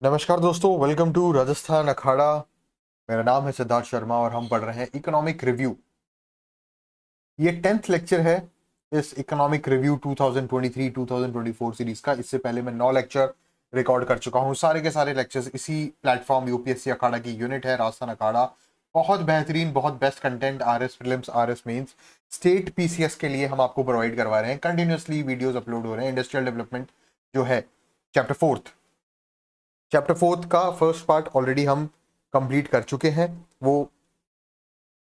नमस्कार दोस्तों, welcome to Rajasthan अखाड़ा। मेरा नाम है सिद्धार्थ शर्मा और हम पढ़ रहे हैं इकोनॉमिक रिव्यू। ये 10th लेक्चर है इस इकोनॉमिक रिव्यू 2023-2024 सीरीज का। इससे पहले मैं 9 लेक्चर रिकॉर्ड कर चुका हूँ। सारे के सारे लेक्चर्स इसी प्लेटफॉर्म यूपीएससी अखाड़ा की यूनिट है राजस्थान अखाड़ा। बहुत बेहतरीन, बहुत best content RS prelims, RS mains, state PCS के लिए हम आपको प्रोवाइड करवा रहे हैं। कंटिन्यूअसली वीडियोस अपलोड हो रहे हैं। इंडस्ट्रियल डेवलपमेंट जो है चैप्टर फोर्थ का फर्स्ट पार्ट ऑलरेडी हम कंप्लीट कर चुके हैं। वो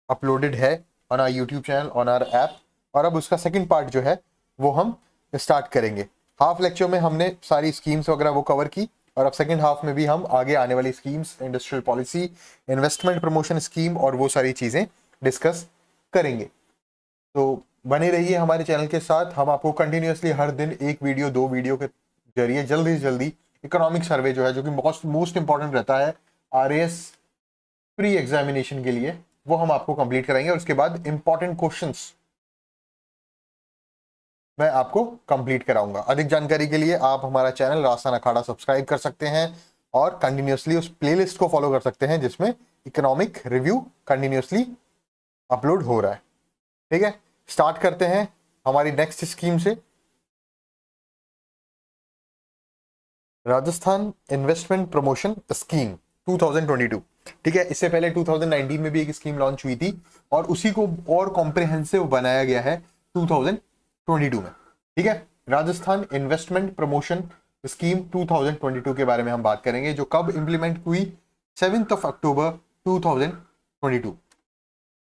अपलोडेड है on our YouTube channel, on our app. और अब उसका सेकंड पार्ट जो है वो हम स्टार्ट करेंगे। हाफ लेक्चर में हमने सारी स्कीम्स वगैरह वो कवर की, और अब सेकंड हाफ में भी हम आगे आने वाली schemes, industrial policy, investment promotion scheme और वो सारी चीज़ें डिस्कस करेंगे। तो बने रहिए हमारे चैनल के साथ। हम आपको कंटिन्यूअसली हर दिन एक वीडियो, 2 वीडियो के जरिए जल्दी से जल्दी इकोनॉमिक सर्वे जो है, जो कि मोस्ट इंपॉर्टेंट रहता है आरएएस प्री एग्जामिनेशन के लिए, वो हम आपको कंप्लीट कराएंगे। और उसके बाद इंपॉर्टेंट क्वेश्चंस मैं आपको कंप्लीट कराऊंगा। अधिक जानकारी के लिए आप हमारा चैनल राजस्थान अखाड़ा सब्सक्राइब कर सकते हैं और कंटिन्यूअसली उस प्लेलिस्ट को फॉलो कर सकते हैं जिसमें इकोनॉमिक रिव्यू कंटिन्यूअसली अपलोड हो रहा है। ठीक है, स्टार्ट करते हैं हमारी नेक्स्ट स्कीम से। Rajasthan investment promotion scheme 2022। ठीक है, इससे पहले 2019 में भी एक स्कीम लॉन्च हुई थी और उसी को और कॉम्प्रिहेंसिव बनाया गया है 2022 में। ठीक है, राजस्थान इन्वेस्टमेंट प्रमोशन स्कीम 2022 के बारे में हम बात करेंगे, जो कब इंप्लीमेंट हुई? 7 अक्टूबर 2022।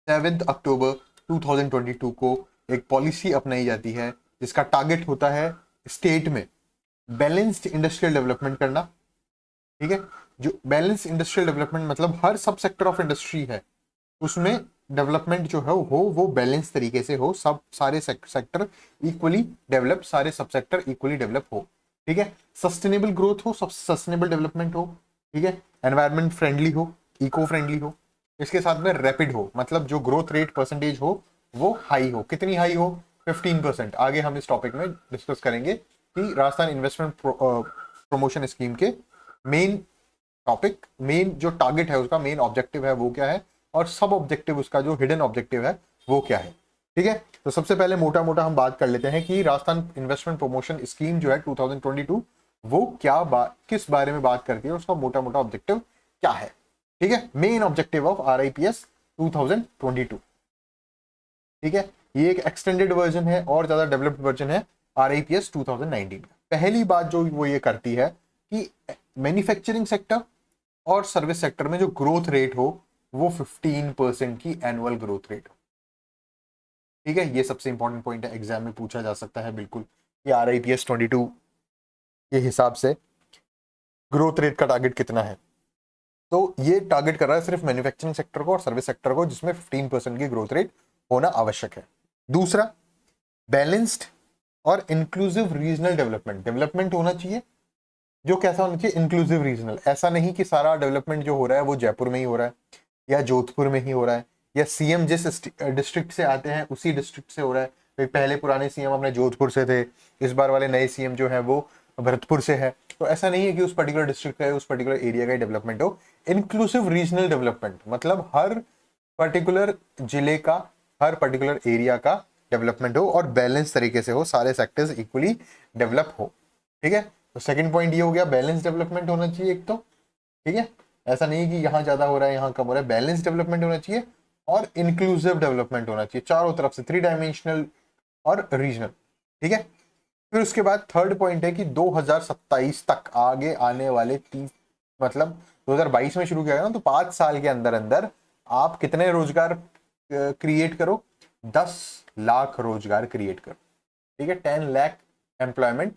7 अक्टूबर 2022 को एक पॉलिसी अपनाई जाती है जिसका टारगेट होता है स्टेट में बैलेंस्ड इंडस्ट्रियल डेवलपमेंट करना। ठीक है, जो बैलेंस इंडस्ट्रियल डेवलपमेंट मतलब हर सब सेक्टर ऑफ इंडस्ट्री है उसमें डेवलपमेंट जो है वो बैलेंस तरीके से हो, सब सारे सेक्टर इक्वली डेवलप, सारे सब सेक्टर इक्वली डेवलप हो। ठीक है, सस्टेनेबल ग्रोथ हो, सब सस्टेनेबल डेवलपमेंट हो। ठीक है, एनवायरमेंट फ्रेंडली हो, इको फ्रेंडली हो, इसके साथ में रैपिड हो, मतलब जो ग्रोथ रेट परसेंटेज हो वो हाई हो। कितनी हाई हो? 15%। आगे हम इस टॉपिक में डिस्कस करेंगे कि राजस्थान इन्वेस्टमेंट प्रमोशन स्कीम के मेन टॉपिक, मेन जो टारगेट है उसका, मेन ऑब्जेक्टिव है वो क्या है, और सब ऑब्जेक्टिव उसका जो हिडन ऑब्जेक्टिव है वो क्या है। ठीक है, तो सबसे पहले मोटा मोटा हम बात कर लेते हैं कि राजस्थान इन्वेस्टमेंट प्रमोशन स्कीम जो है 2022 वो किस बारे में बात करती है, उसका मोटा मोटा ऑब्जेक्टिव क्या है। ठीक है, मेन ऑब्जेक्टिव ऑफ आरआईपीएस 2022। ठीक है, ये एक एक्सटेंडेड वर्जन है और ज्यादा डेवलप्ड वर्जन है आरआईपीएस 2019 का। पहली बात जो वो ये करती है कि मैन्युफैक्चरिंग सेक्टर और सर्विस सेक्टर में जो ग्रोथ रेट हो वो 15% की एनुअल ग्रोथ रेट हो। ठीक है, ये सबसे इंपॉर्टेंट पॉइंट है, एग्जाम में पूछा जा सकता है बिल्कुल कि आरआईपीएस 22 के हिसाब से ग्रोथ रेट का टारगेट कितना है। तो ये टारगेट कर रहा है सिर्फ मैन्युफैक्चरिंग सेक्टर को और सर्विस सेक्टर को, जिसमें 15% की ग्रोथ रेट होना आवश्यक है। दूसरा, बैलेंस्ड और इंक्लूसिव रीजनल डेवलपमेंट होना चाहिए। जो कैसा होना चाहिए? Inclusive regional. ऐसा नहीं कि सारा डेवलपमेंट जो हो रहा है वो जयपुर में ही हो रहा है या जोधपुर में ही हो रहा है, या सीएम जिस डिस्ट्रिक्ट से आते हैं उसी डिस्ट्रिक्ट से हो रहा है। पहले पुराने सीएम अपने जोधपुर से थे, इस बार वाले नए सीएम जो है वो भरतपुर से है। तो ऐसा नहीं है कि उस पर्टिकुलर डिस्ट्रिक्ट का, उस पर्टिकुलर एरिया का डेवलपमेंट हो। इंक्लूसिव रीजनल डेवलपमेंट मतलब हर पर्टिकुलर जिले का, हर पर्टिकुलर एरिया का डेवलपमेंट हो और बैलेंस तरीके से हो, सारे सेक्टर्स इक्वली डेवलप हो। ठीक है, तो सेकंड पॉइंट ये हो गया, बैलेंस डेवलपमेंट होना चाहिए एक तो। ठीक है, ऐसा नहीं कि यहाँ ज्यादा हो रहा है यहाँ कम हो रहा है, बैलेंस डेवलपमेंट होना चाहिए और इंक्लूसिव डेवलपमेंट होना चाहिए, चारों तरफ से, 3 डायमेंशनल और रीजनल। ठीक है, फिर उसके बाद थर्ड पॉइंट है कि 2027 तक, आगे आने वाले 30, मतलब 2022 में शुरू किया गया ना, तो 5 साल के अंदर अंदर आप कितने रोजगार क्रिएट करो? 10 लाख रोजगार क्रिएट करो। ठीक है, 10 लाख एम्प्लॉयमेंट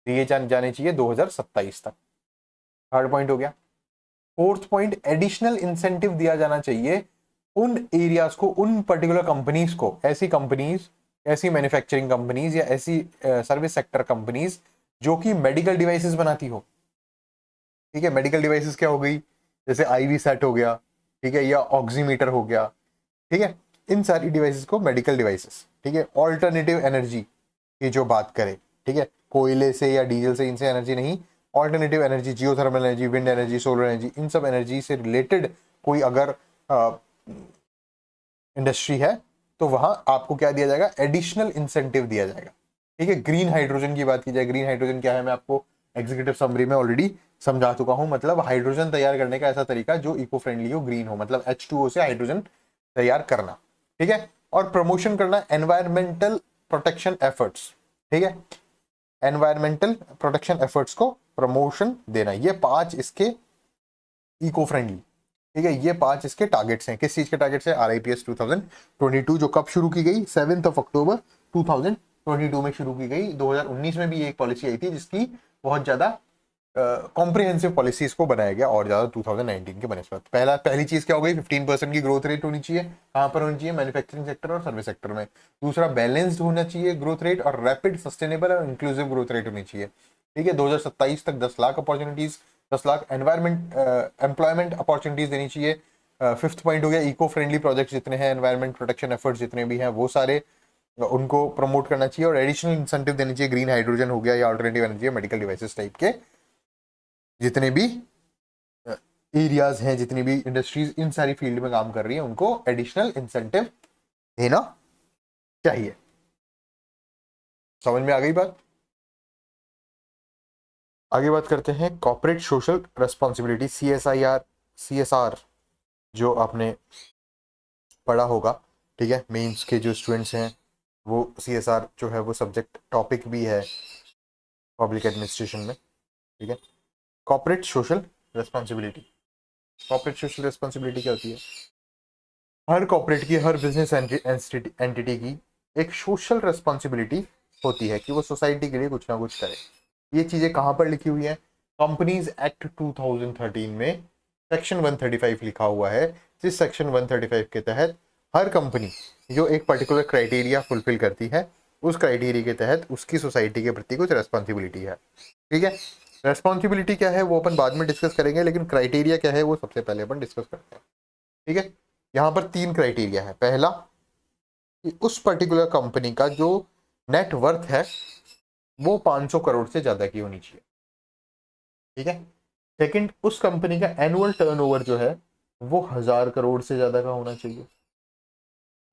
दिए जाने चाहिए 2027 तक। थर्ड पॉइंट हो गया। फोर्थ पॉइंट, एडिशनल इंसेंटिव दिया जाना चाहिए उन एरियाज को, उन पर्टिकुलर कंपनीज को, ऐसी कंपनीज, ऐसी मैन्युफैक्चरिंग कंपनीज या ऐसी सर्विस सेक्टर कंपनीज जो कि मेडिकल डिवाइसेस बनाती हो। ठीक है, मेडिकल डिवाइसेस क्या हो गई? जैसे आईवी सेट हो गया, ठीक है, या ऑक्सीमीटर हो गया। ठीक है, इन सारी डिवाइसेस को मेडिकल डिवाइसेस। ठीक है, ऑल्टरनेटिव एनर्जी की जो बात करें, ठीक है, कोयले से या डीजल से, इनसे एनर्जी नहीं, alternative energy, geothermal energy, wind energy, solar energy, इन सब एनर्जी से रिलेटेड कोई अगर इंडस्ट्री है तो वहां आपको क्या दिया जाएगा, एडिशनल इंसेंटिव दिया जाएगा। ठीक है, ग्रीन हाइड्रोजन की बात की जाए, ग्रीन हाइड्रोजन क्या है मैं आपको एग्जीक्यूटिव समरी में ऑलरेडी समझा चुका हूं। मतलब हाइड्रोजन तैयार करने का ऐसा तरीका जो इको फ्रेंडली हो, ग्रीन हो, मतलब H2O से हाइड्रोजन तैयार करना। ठीक है, और प्रमोशन करना एनवायरमेंटल प्रोटेक्शन एफर्ट्स। ठीक है, एनवायरमेंटल प्रोटेक्शन एफर्ट्स को प्रमोशन देना, ये 5 इसके इको फ्रेंडली। ठीक है, ये 5 इसके टारगेट्स हैं। किस चीज के टारगेट्स है, RIPS 2022 जो कब शुरू की गई, 7 अक्टूबर 2022 में शुरू की गई। 2019 में भी एक पॉलिसी आई थी जिसकी बहुत ज्यादा कॉम्प्रिहेंसिव पॉलिसीज को बनाया गया और ज्यादा 2019 के बनस्पत। पहली चीज क्या हो गई, 15% की ग्रोथ रेट होनी चाहिए। कहां पर होनी चाहिए, मैन्युफैक्चरिंग सेक्टर और सर्विस सेक्टर में। दूसरा, बैलेंस्ड होना चाहिए ग्रोथ रेट, और रैपिड, सस्टेनेबल और इंक्लूसिव ग्रोथ रेट होनी चाहिए। ठीक है, 2027 तक 10 lakh opportunities, 10 lakh employment opportunities देनी चाहिए। फिफ्थ पॉइंट हो गया, इको फ्रेंडली प्रोजेक्ट जितने हैं, एनवायरमेंट प्रोटेक्शन एफर्ट्स जितने भी हैं वो सारे उनको प्रमोट करना चाहिए, और एडिशनल इंसेंटिव देनी चाहिए। ग्रीन हाइड्रोजन हो गया या alternative energy, medical devices type के जितने भी एरियाज हैं, जितनी भी इंडस्ट्रीज इन सारी फील्ड में काम कर रही है, उनको एडिशनल इंसेंटिव देना चाहिए। समझ में आ गई बात। आगे बात करते हैं कॉर्पोरेट सोशल रेस्पॉन्सिबिलिटी, CSR जो आपने पढ़ा होगा। ठीक है, मेंस के जो स्टूडेंट्स हैं वो CSR जो है वो सब्जेक्ट टॉपिक भी है पब्लिक एडमिनिस्ट्रेशन में। ठीक है, corporate social responsibility, corporate social responsibility क्या होती है, हर कॉर्पोरेट की, हर बिजनेस एंटिटी की एक सोशल रेस्पॉन्सिबिलिटी होती है कि वो सोसाइटी के लिए कुछ ना कुछ करे। ये चीजें कहां पर लिखी हुई है, कंपनीज एक्ट 2013 में सेक्शन 135 लिखा हुआ है, जिस सेक्शन 135 के तहत हर कंपनी जो एक पर्टिकुलर क्राइटेरिया फुलफिल करती है, उस क्राइटेरिया के तहत उसकी सोसाइटी के प्रति कुछ रेस्पॉन्सिबिलिटी है। ठीक है, रेस्पॉन्सिबिलिटी क्या है वो अपन बाद में डिस्कस करेंगे, लेकिन क्राइटेरिया क्या है वो सबसे पहले अपन डिस्कस करते हैं। ठीक है, यहाँ पर 3 क्राइटेरिया है। पहला, कि उस पर्टिकुलर कंपनी का जो नेट वर्थ है वो 500 करोड़ से ज्यादा की होनी चाहिए। ठीक है, सेकंड, उस कंपनी का एनुअल टर्नओवर जो है वो 1000 करोड़ से ज्यादा का होना चाहिए।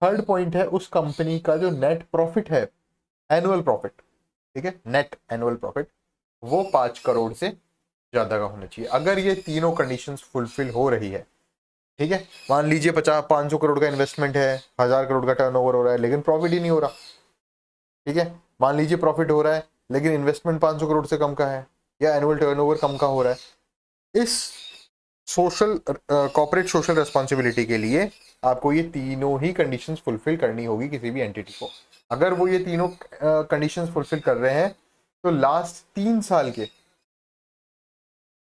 थर्ड पॉइंट है, उस कंपनी का जो नेट प्रॉफिट है, एनुअल प्रॉफिट, ठीक है, नेट एनुअल प्रॉफिट, वो 5 करोड़ से ज्यादा का होना चाहिए। अगर ये तीनों कंडीशंस फुलफिल हो रही है, ठीक है, मान लीजिए 500 करोड़ का इन्वेस्टमेंट है, 1000 करोड़ का टर्नओवर हो रहा है, लेकिन प्रॉफिट ही नहीं हो रहा। ठीक है, मान लीजिए प्रॉफिट हो रहा है लेकिन इन्वेस्टमेंट 500 करोड़ से कम का है, या एनुअल टर्नओवर कम का हो रहा है। इस सोशल कॉर्पोरेट सोशल रेस्पॉन्सिबिलिटी के लिए आपको ये तीनों ही कंडीशंस फुलफिल करनी होगी किसी भी एंटिटी को। अगर वो ये तीनों कंडीशंस फुलफिल कर रहे हैं तो लास्ट 3 साल के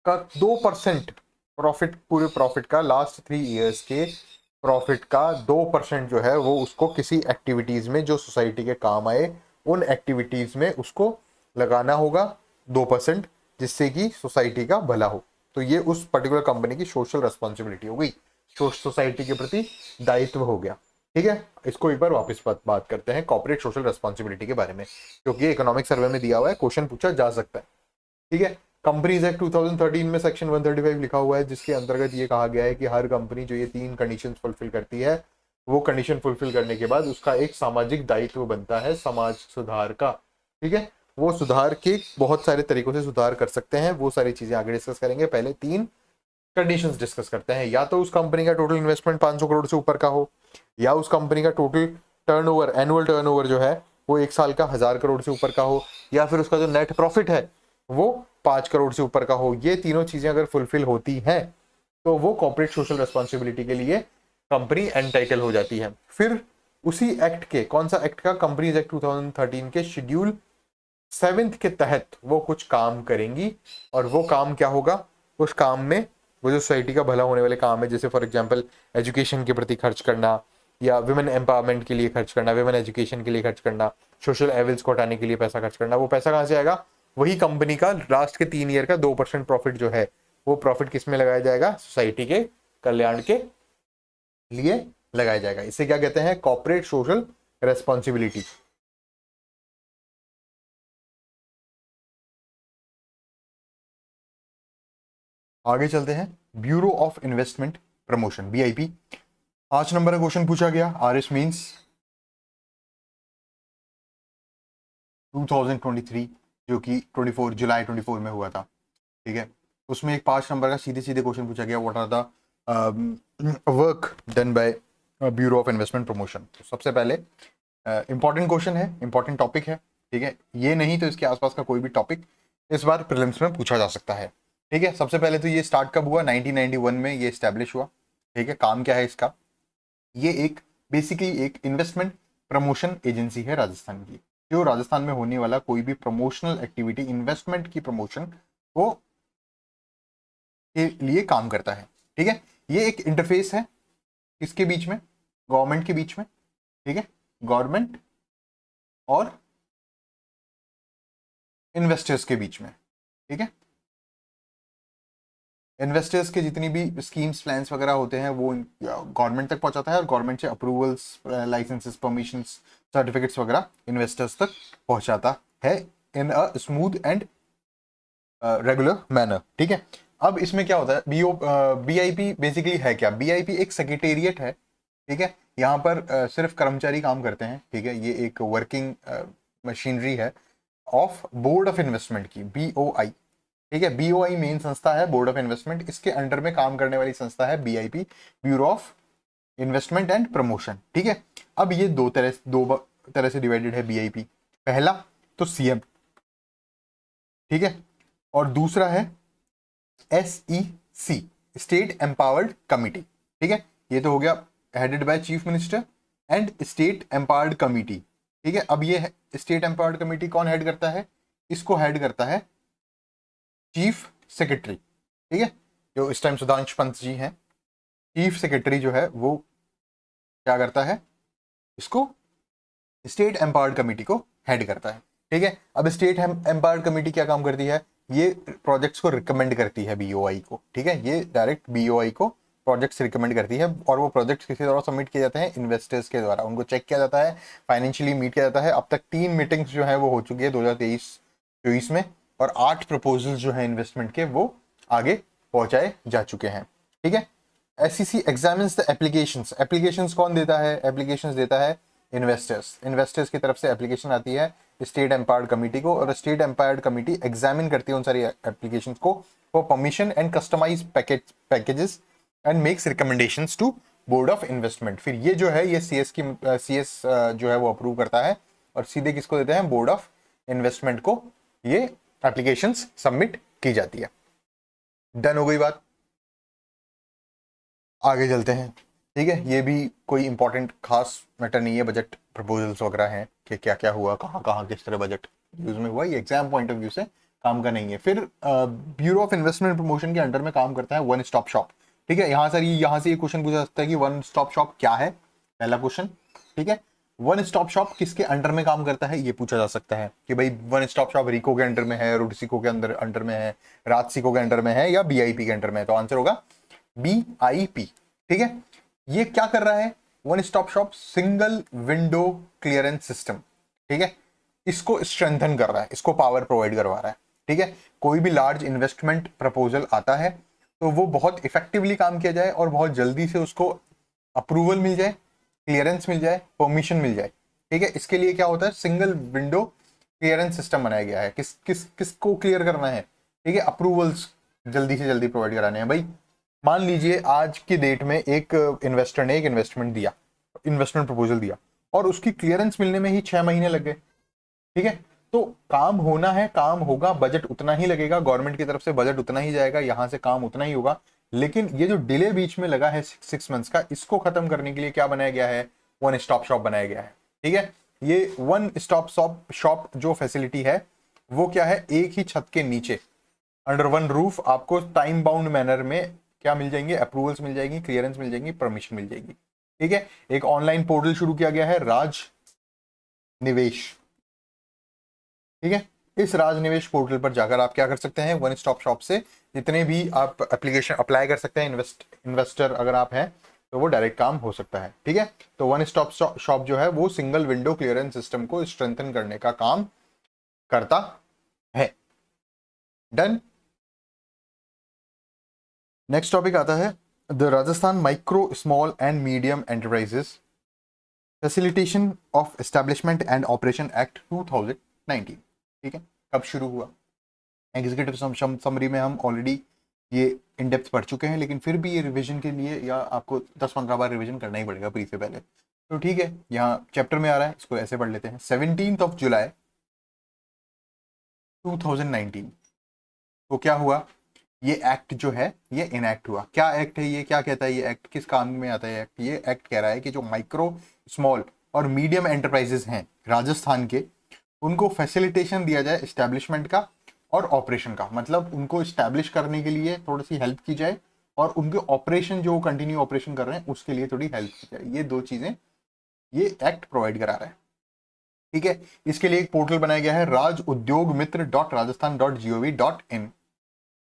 का 2% प्रॉफिट, पूरे प्रॉफिट का, लास्ट 3 इयर्स के प्रॉफिट का 2% जो है वो उसको किसी एक्टिविटीज में जो सोसाइटी के काम आए, उन एक्टिविटीज में उसको लगाना होगा 2%, जिससे कि सोसाइटी का भला हो। तो ये उस पर्टिकुलर कंपनी की सोशल रेस्पॉन्सिबिलिटी हो गई, सोसाइटी के प्रति दायित्व हो गया। ठीक है, इसको एक बार वापस बात करते हैं कॉर्पोरेट सोशल रेस्पॉन्सिबिलिटी के बारे में, क्योंकि इकोनॉमिक सर्वे में दिया हुआ है, क्वेश्चन पूछा जा सकता है। ठीक है, कंपनीज एक्ट 2013 में सेक्शन 135 लिखा हुआ है, जिसके अंतर्गत ये कहा गया है कि हर कंपनी जो ये 3 कंडीशंस फुलफिल करती है, वो कंडीशन फुलफिल करने के बाद उसका एक सामाजिक दायित्व बनता है समाज सुधार का। ठीक है, वो सुधार के बहुत सारे तरीकों से सुधार कर सकते हैं, वो सारी चीजें आगे डिस्कस करेंगे। पहले 3 कंडीशंस डिस्कस करते हैं, या तो उस कंपनी का टोटल इन्वेस्टमेंट 500 करोड़ से ऊपर का हो, या उस कंपनी का टोटल टर्नओवर, एनुअल टर्नओवर जो है वो 1 साल का 1000 करोड़ से ऊपर का हो, या फिर उसका जो नेट प्रॉफिट है वो 5 करोड़ से ऊपर का हो। ये तीनों चीजें अगर फुलफिल होती हैं तो वो कॉर्पोरेट सोशल रेस्पॉन्सिबिलिटी के लिए कंपनी एंटाइटल हो जाती है। फिर उसी एक्ट के, कौन सा एक्ट का, कंपनीज एक्ट 2013 के शेड्यूल 7 के तहत वो कुछ काम करेंगी, और वो काम क्या होगा, उस काम में वो जो सोसाइटी का भला होने वाले काम है, जैसे फॉर एग्जांपल एजुकेशन के प्रति खर्च करना, या विमेन एम्पावरमेंट के लिए खर्च करना, विमेन एजुकेशन के लिए खर्च करना, सोशल एविल्स को हटाने के लिए पैसा खर्च करना, वो पैसा कहाँ से आएगा, वही कंपनी का लास्ट के 3 ईयर का 2% प्रॉफिट जो है, वो प्रॉफिट किस में लगाया जाएगा, सोसाइटी के कल्याण के लिए लगाया जाएगा। इसे क्या कहते हैं, कॉर्पोरेट सोशल रेस्पॉन्सिबिलिटी। आगे चलते हैं, bureau of investment promotion, BIP. 5 number का क्वेश्चन पूछा गया, आरएस मींस 2023, जो कि 24 जुलाई 24 में हुआ था। ठीक है, उसमें एक 5 नंबर का सीधे सीधे क्वेश्चन पूछा गया, what are the work done by bureau of investment promotion. सबसे पहले इंपॉर्टेंट क्वेश्चन है, इंपॉर्टेंट टॉपिक है। ठीक है, ये नहीं तो इसके आसपास का कोई भी टॉपिक इस बार प्रीलिम्स में पूछा जा सकता है। ठीक है, सबसे पहले तो ये स्टार्ट कब हुआ, 1991 में ये स्टैब्लिश हुआ। ठीक है, काम क्या है इसका, ये एक बेसिकली एक इन्वेस्टमेंट प्रमोशन एजेंसी है राजस्थान की, जो राजस्थान में होने वाला कोई भी प्रमोशनल एक्टिविटी, इन्वेस्टमेंट की प्रमोशन को के लिए काम करता है। ठीक है, ये एक इंटरफेस है किसके बीच में, गवर्नमेंट के बीच में। ठीक है, गवर्नमेंट और इन्वेस्टर्स के बीच में। ठीक है, इन्वेस्टर्स के जितनी भी स्कीम्स प्लान्स वगैरह होते हैं वो गवर्नमेंट तक पहुंचाता है, और गवर्नमेंट से अप्रूवल्स, लाइसेंसेस, परमिशंस, सर्टिफिकेट्स वगैरह इन्वेस्टर्स तक पहुंचाता है in a smooth and regular manner. ठीक है, अब इसमें क्या होता है, बीआईपी बेसिकली है क्या, बीआईपी एक सेक्रेटेरिएट है। ठीक है, यहाँ पर सिर्फ कर्मचारी काम करते हैं। ठीक है, ये एक वर्किंग मशीनरी है ऑफ बोर्ड ऑफ इन्वेस्टमेंट की, बीओआई। ठीक है, बीओआई मेन संस्था है, बोर्ड ऑफ इन्वेस्टमेंट, इसके अंडर में काम करने वाली संस्था है BIP, bureau of investment and promotion. ठीक है, अब ये दो तरह से डिवाइडेड है बीआईपी। पहला तो सीएम, ठीक है, और दूसरा है एसईसी, स्टेट एम्पावर्ड कमिटी। ठीक है, ये तो हो गया headed by chief minister and state empowered committee. ठीक है, अब ये स्टेट एम्पावर्ड कमिटी कौन हेड करता है, इसको हेड करता है चीफ सेक्रेटरी। ठीक है, जो इस टाइम सुधांशु पंत जी हैं, चीफ सेक्रेटरी जो है वो क्या करता है, इसको स्टेट एम्पावर्ड कमिटी को हेड करता है। ठीक है, अब स्टेट एम्पावर्ड कमिटी क्या काम करती है, ये प्रोजेक्ट्स को रिकमेंड करती है बीओआई को। ठीक है, ये डायरेक्ट बीओआई को प्रोजेक्ट्स रिकमेंड करती है, और वो प्रोजेक्ट्स किसी द्वारा सबमिट किए जाते हैं, इन्वेस्टर्स के द्वारा उनको चेक किया जाता है, फाइनेंशियली मीट किया जाता है। अब तक 3 मीटिंग्स जो है वो हो चुकी है 2023-24 में, और 8 प्रपोजल्स जो है इन्वेस्टमेंट के वो आगे पहुंचाए जा चुके हैं। ठीक है, SCC examines the applications, applications कौन देता है, एप्लीकेशंस देता है इन्वेस्टर्स की तरफ से एप्लीकेशन आती है स्टेट एम्पावर्ड कमिटी को, और स्टेट एम्पावर्ड कमिटी एग्जामिन करती है उन सारी एप्लीकेशंस को for permission and customize packages and makes recommendations to board of investment. फिर ये जो है ये सीएस जो है वो अप्रूव करता है, और सीधे किसको देते हैं, बोर्ड ऑफ इन्वेस्टमेंट को ये एप्लीकेशंस सबमिट की जाती है। डन हो गई बात, आगे चलते हैं। ठीक है, ये भी कोई इंपॉर्टेंट खास मैटर नहीं है, बजट प्रपोजल्स वगैरह हैं कि क्या क्या हुआ, कहाँ कहाँ किस तरह बजट यूज में हुआ, ये एग्जाम पॉइंट ऑफ व्यू से काम का नहीं है। फिर ब्यूरो ऑफ इन्वेस्टमेंट प्रमोशन के अंडर में काम करता है वन स्टॉप शॉप। ठीक है, यहाँ से ये क्वेश्चन पूछा सकता है कि वन स्टॉप शॉप क्या है, पहला क्वेश्चन। ठीक है, वन स्टॉप शॉप किसके अंडर में काम करता है, ये पूछा जा सकता है कि भाई वन स्टॉप शॉप रिको के अंडर में है, रुडसिको के अंडर में है, राजसिको के अंडर में है, या बीआईपी के अंडर में है। तो आंसर होगा बीआईपी। ठीक है, ये क्या कर रहा है, one stop shop single window clearance system. ठीक है, इसको स्ट्रेंथन कर रहा है, इसको पावर प्रोवाइड करवा रहा है। ठीक है, कोई भी लार्ज इन्वेस्टमेंट प्रपोजल आता है तो वो बहुत इफेक्टिवली काम किया जाए, और बहुत जल्दी से उसको अप्रूवल मिल जाए, क्लियरेंस मिल जाए, परमिशन मिल जाए। ठीक है, इसके लिए क्या होता है, सिंगल विंडो क्लियरेंस सिस्टम बनाया गया है। किसको क्लियर करना है, ठीक है, अप्रूवल्स जल्दी से जल्दी प्रोवाइड कराने हैं। भाई मान लीजिए आज की डेट में एक इन्वेस्टर ने एक इन्वेस्टमेंट प्रपोजल दिया, और उसकी क्लियरेंस मिलने में ही 6 महीने लग गए। ठीक है, तो काम होना है, काम होगा, बजट उतना ही लगेगा, गवर्नमेंट की तरफ से बजट उतना ही जाएगा, यहां से काम उतना ही होगा। लेकिन ये जो डिले बीच में लगा है 6 मंथ्स का, इसको खत्म करने के लिए क्या बनाया गया है, वन स्टॉप शॉप बनाया गया है। ठीक है, ये वन स्टॉप शॉप जो फैसिलिटी है वो क्या है, एक ही छत के नीचे अंडर वन रूफ आपको टाइम बाउंड मैनर में क्या मिल जाएंगे, अप्रूवल्स मिल जाएंगी, क्लियरेंस मिल जाएंगी, परमिशन मिल जाएगी। ठीक है, एक ऑनलाइन पोर्टल शुरू किया गया है, राज निवेश। ठीक है, इस राज निवेश पोर्टल पर जाकर आप क्या कर सकते हैं, वन स्टॉप शॉप से जितने भी आप एप्लीकेशन अप्लाई कर सकते हैं, इन्वेस्टर अगर आप हैं तो वो डायरेक्ट काम हो सकता है। ठीक है, तो वन स्टॉप शॉप जो है वो सिंगल विंडो क्लियरेंस सिस्टम को स्ट्रेंथन करने का काम करता है। डन। नेक्स्ट टॉपिक आता है the Rajasthan micro small and medium enterprises facilitation of establishment and operation act 2019। ठीक है, कब शुरू हुआ? एग्जीक्यूटिव समरी में हम ऑलरेडी ये इन डेप्थ पढ़ चुके हैं, लेकिन फिर भी ये रिवीजन के लिए या आपको 10-15 बार रिवीजन करना ही पड़ेगा प्री से पहले। तो ठीक है, यहाँ चैप्टर में आ रहा है, इसको ऐसे पढ़ लेते हैं। 17 जुलाई 2019 तो क्या हुआ, ये एक्ट जो है ये इनएक्ट हुआ। क्या एक्ट है ये, क्या कहता है ये एक्ट, किस काम में आता है एक्ट? ये एक्ट कह रहा है कि जो माइक्रो स्मॉल और मीडियम एंटरप्राइजेस हैं राजस्थान के, उनको फैसिलिटेशन दिया जाए एस्टैब्लिशमेंट का और ऑपरेशन का। मतलब उनको इस्टेब्लिश करने के लिए थोड़ी सी हेल्प की जाए और उनके ऑपरेशन जो कंटिन्यू ऑपरेशन कर रहे हैं उसके लिए थोड़ी हेल्प की जाए। ये दो चीजें ये एक्ट प्रोवाइड करा रहा है। ठीक है, इसके लिए एक पोर्टल बनाया गया है rajudyogmitra.rajasthan.gov.in।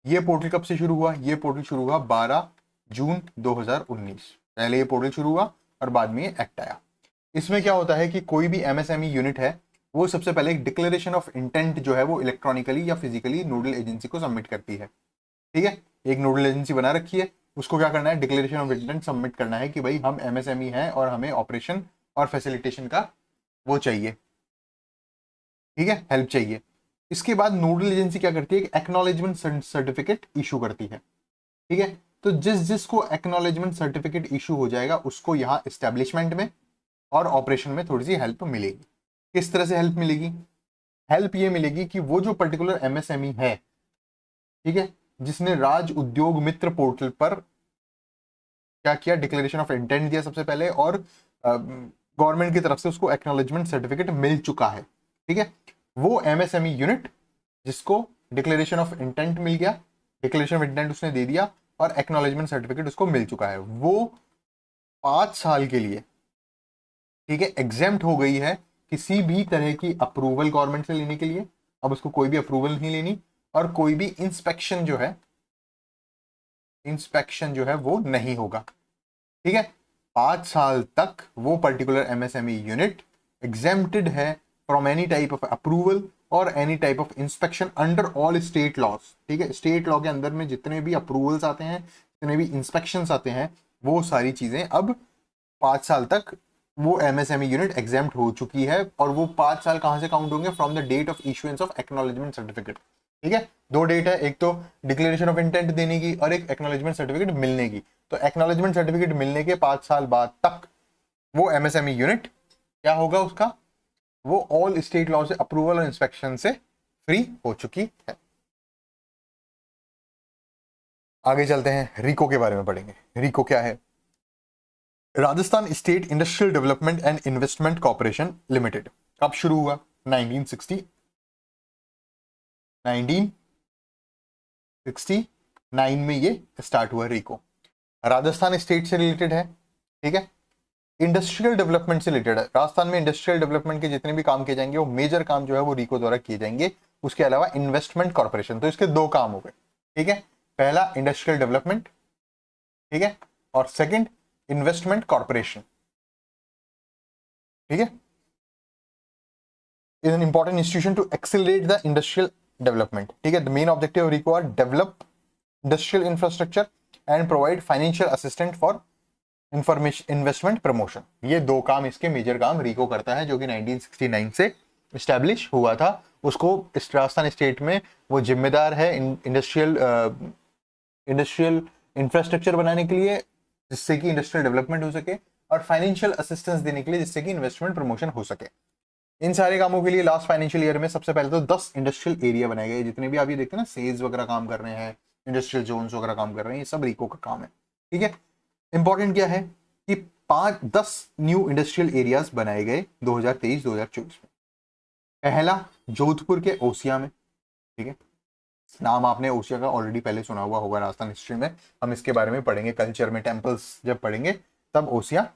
ये पोर्टल कब से शुरू हुआ? ये पोर्टल शुरू हुआ 12 जून 2019। पहले ये पोर्टल शुरू हुआ और बाद में ये एक्ट आया। इसमें क्या होता है कि कोई भी एमएसएमई यूनिट है वो सबसे पहले एक डिक्लेरेशन ऑफ इंटेंट जो है वो इलेक्ट्रॉनिकली या फिजिकली नोडल एजेंसी को सबमिट करती है। ठीक है, एक नोडल एजेंसी बना रखी है, उसको क्या करना है, डिक्लेरेशन ऑफ इंटेंट सबमिट करना है कि भाई हम एमएसएमई हैं और हमें ऑपरेशन और फैसिलिटेशन का वो चाहिए। ठीक है, हेल्प चाहिए। इसके बाद नोडल एजेंसी क्या करती है, एक एक्नॉलेजमेंट सर्टिफिकेट इशू करती है। ठीक है, तो जिसको एक्नॉलेजमेंट सर्टिफिकेट इशू हो जाएगा उसको यहाँ एस्टेब्लिशमेंट में और ऑपरेशन में थोड़ी सी हेल्प मिलेगी। किस तरह से हेल्प मिलेगी? हेल्प ये मिलेगी कि वो जो पर्टिकुलर एमएसएमई है, ठीक है, जिसने राज उद्योग मित्र पोर्टल पर क्या किया, डिक्लेरेशन ऑफ इंटेंट दिया सबसे पहले और गवर्नमेंट की तरफ से उसको एक्नॉलेजमेंट सर्टिफिकेट मिल चुका है। ठीक है, वो एमएसएमई यूनिट जिसको डिक्लेरेशन ऑफ इंटेंट मिल गया, डिक्लेरेशन ऑफ इंटेंट उसने दे दिया और एक्नॉलेजमेंट सर्टिफिकेट उसको मिल चुका है, वो 5 साल के लिए, ठीक है, एग्जेम्प्ट हो गई है किसी भी तरह की अप्रूवल गवर्नमेंट से लेने के लिए। अब उसको कोई भी अप्रूवल नहीं लेनी और कोई भी इंस्पेक्शन जो है वो नहीं होगा। ठीक है, 5 साल तक वो पर्टिकुलर एमएसएमई यूनिट एग्जेम्प्टेड है from any type of approval और any type of inspection under all state laws. ठीक है, स्टेट लॉ के अंदर में जितने भी अप्रूवल्स आते हैं, जितने भी इंस्पेक्शंस आते हैं, वो सारी चीजें अब 5 साल तक वो एमएसएमई यूनिट एग्जेम्प्ट हो चुकी है। और वो 5 साल कहां से काउंट होंगे? From the date of issuance of acknowledgement certificate. ठीक है, 2 डेट है, एक तो डिक्लेरेशन ऑफ इंटेंट देने की और एक एक्नॉलेजमेंट सर्टिफिकेट मिलने की। तो एक्नॉलेजमेंट सर्टिफिकेट मिलने के 5 साल बाद तक वो एमएसएमई यूनिट क्या होगा, उसका वो ऑल स्टेट लॉ से अप्रूवल और इंस्पेक्शन से फ्री हो चुकी है। आगे चलते हैं, रिको के बारे में पढ़ेंगे। रिको क्या है? Rajasthan state industrial development and investment corporation limited. कब शुरू हुआ? 1969 में ये स्टार्ट हुआ रिको। राजस्थान स्टेट से रिलेटेड है। ठीक है, इंडस्ट्रियल डेवलपमेंट से रिलेटेड है। राजस्थान में इंडस्ट्रियल डेवलपमेंट के जितने भी काम किए जाएंगे वो मेजर काम जो है वो रिको द्वारा किए जाएंगे। उसके अलावा इन्वेस्टमेंट कॉर्पोरेशन, तो इसके 2 काम हो गए। ठीक है, पहला इंडस्ट्रियल डेवलपमेंट, ठीक है, और सेकंड इन्वेस्टमेंट कॉर्पोरेशन। ठीक है, is an important institution to accelerate the industrial development. ठीक है, the main objective RIICO are develop industrial infrastructure and provide financial assistant for information investment promotion. ये 2 काम इसके मेजर काम रिको करता है, जो कि 1969 से स्टैब्लिश हुआ था। उसको राजस्थान स्टेट में वो जिम्मेदार है इंडस्ट्रियल इंफ्रास्ट्रक्चर बनाने के लिए जिससे कि इंडस्ट्रियल डेवलपमेंट हो सके और फाइनेंशियल असिस्टेंस देने के लिए जिससे कि इन्वेस्टमेंट प्रमोशन हो सके। इन सारे कामों के लिए लास्ट फाइनेंशियल ईयर में सबसे पहले तो 10 इंडस्ट्रियल एरिया बनाए गए। जितने भी आप ये देखते हैं ना, सेल्स वगैरह काम कर रहे हैं, इंडस्ट्रियल जोन्स वगैरह काम कर रहे हैं, ये सब रिको का काम है। ठीक है, इंपॉर्टेंट क्या है कि 10 न्यू इंडस्ट्रियल एरियाज बनाए गए 2023-2024 में। पहला जोधपुर के ओसिया में। ठीक है, नाम आपने ओसिया का ऑलरेडी पहले सुना हुआ होगा राजस्थान हिस्ट्री में, हम इसके बारे में पढ़ेंगे कल्चर में, टेम्पल्स जब पढ़ेंगे तब ओसिया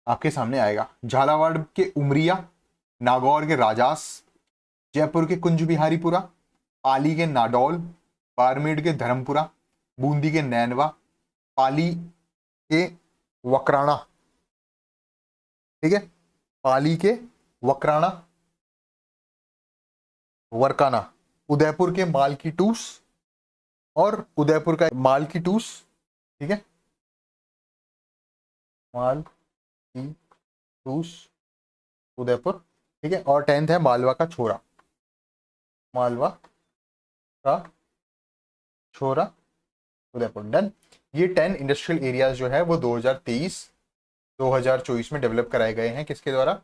आपके सामने आएगा। झालावाड़ के उमरिया, नागौर के राजास, जयपुर के कुंज बिहारीपुरा, पाली के नाडौल, बाड़मेर के धर्मपुरा, बूंदी के नैनवा, पाली के वकराना। ठीक है, पाली के वरकाना, उदयपुर के मालकी टूस और उदयपुर का मालकी टूस ठीक है, माल की टूस उदयपुर, ठीक है। और 10th है मालवा का छोरा, मालवा का छोरा उदयपुर। डन। ये 10 इंडस्ट्रियल एरियाज जो है वो 2023-2024 में डेवलप कराए गए हैं, किसके द्वारा?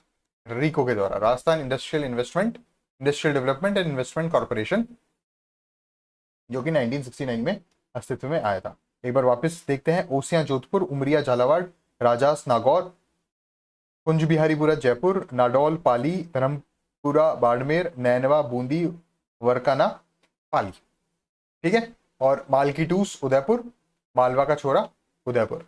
रिको के द्वारा, Rajasthan industrial development and investment corporation, जो कि 1969 में अस्तित्व में आया था। एक बार वापस देखते हैं। ओसियां जोधपुर, उमरिया झालावाड़, राजास नागौर, कुंज बिहारीपुरा जयपुर, नाडौल पाली, धर्मपुरा बाड़मेर, नैनवा बूंदी, वरकाना पाली, ठीक है। और मालकीटूस उदयपुर, मालवा का छोरा उदयपुर,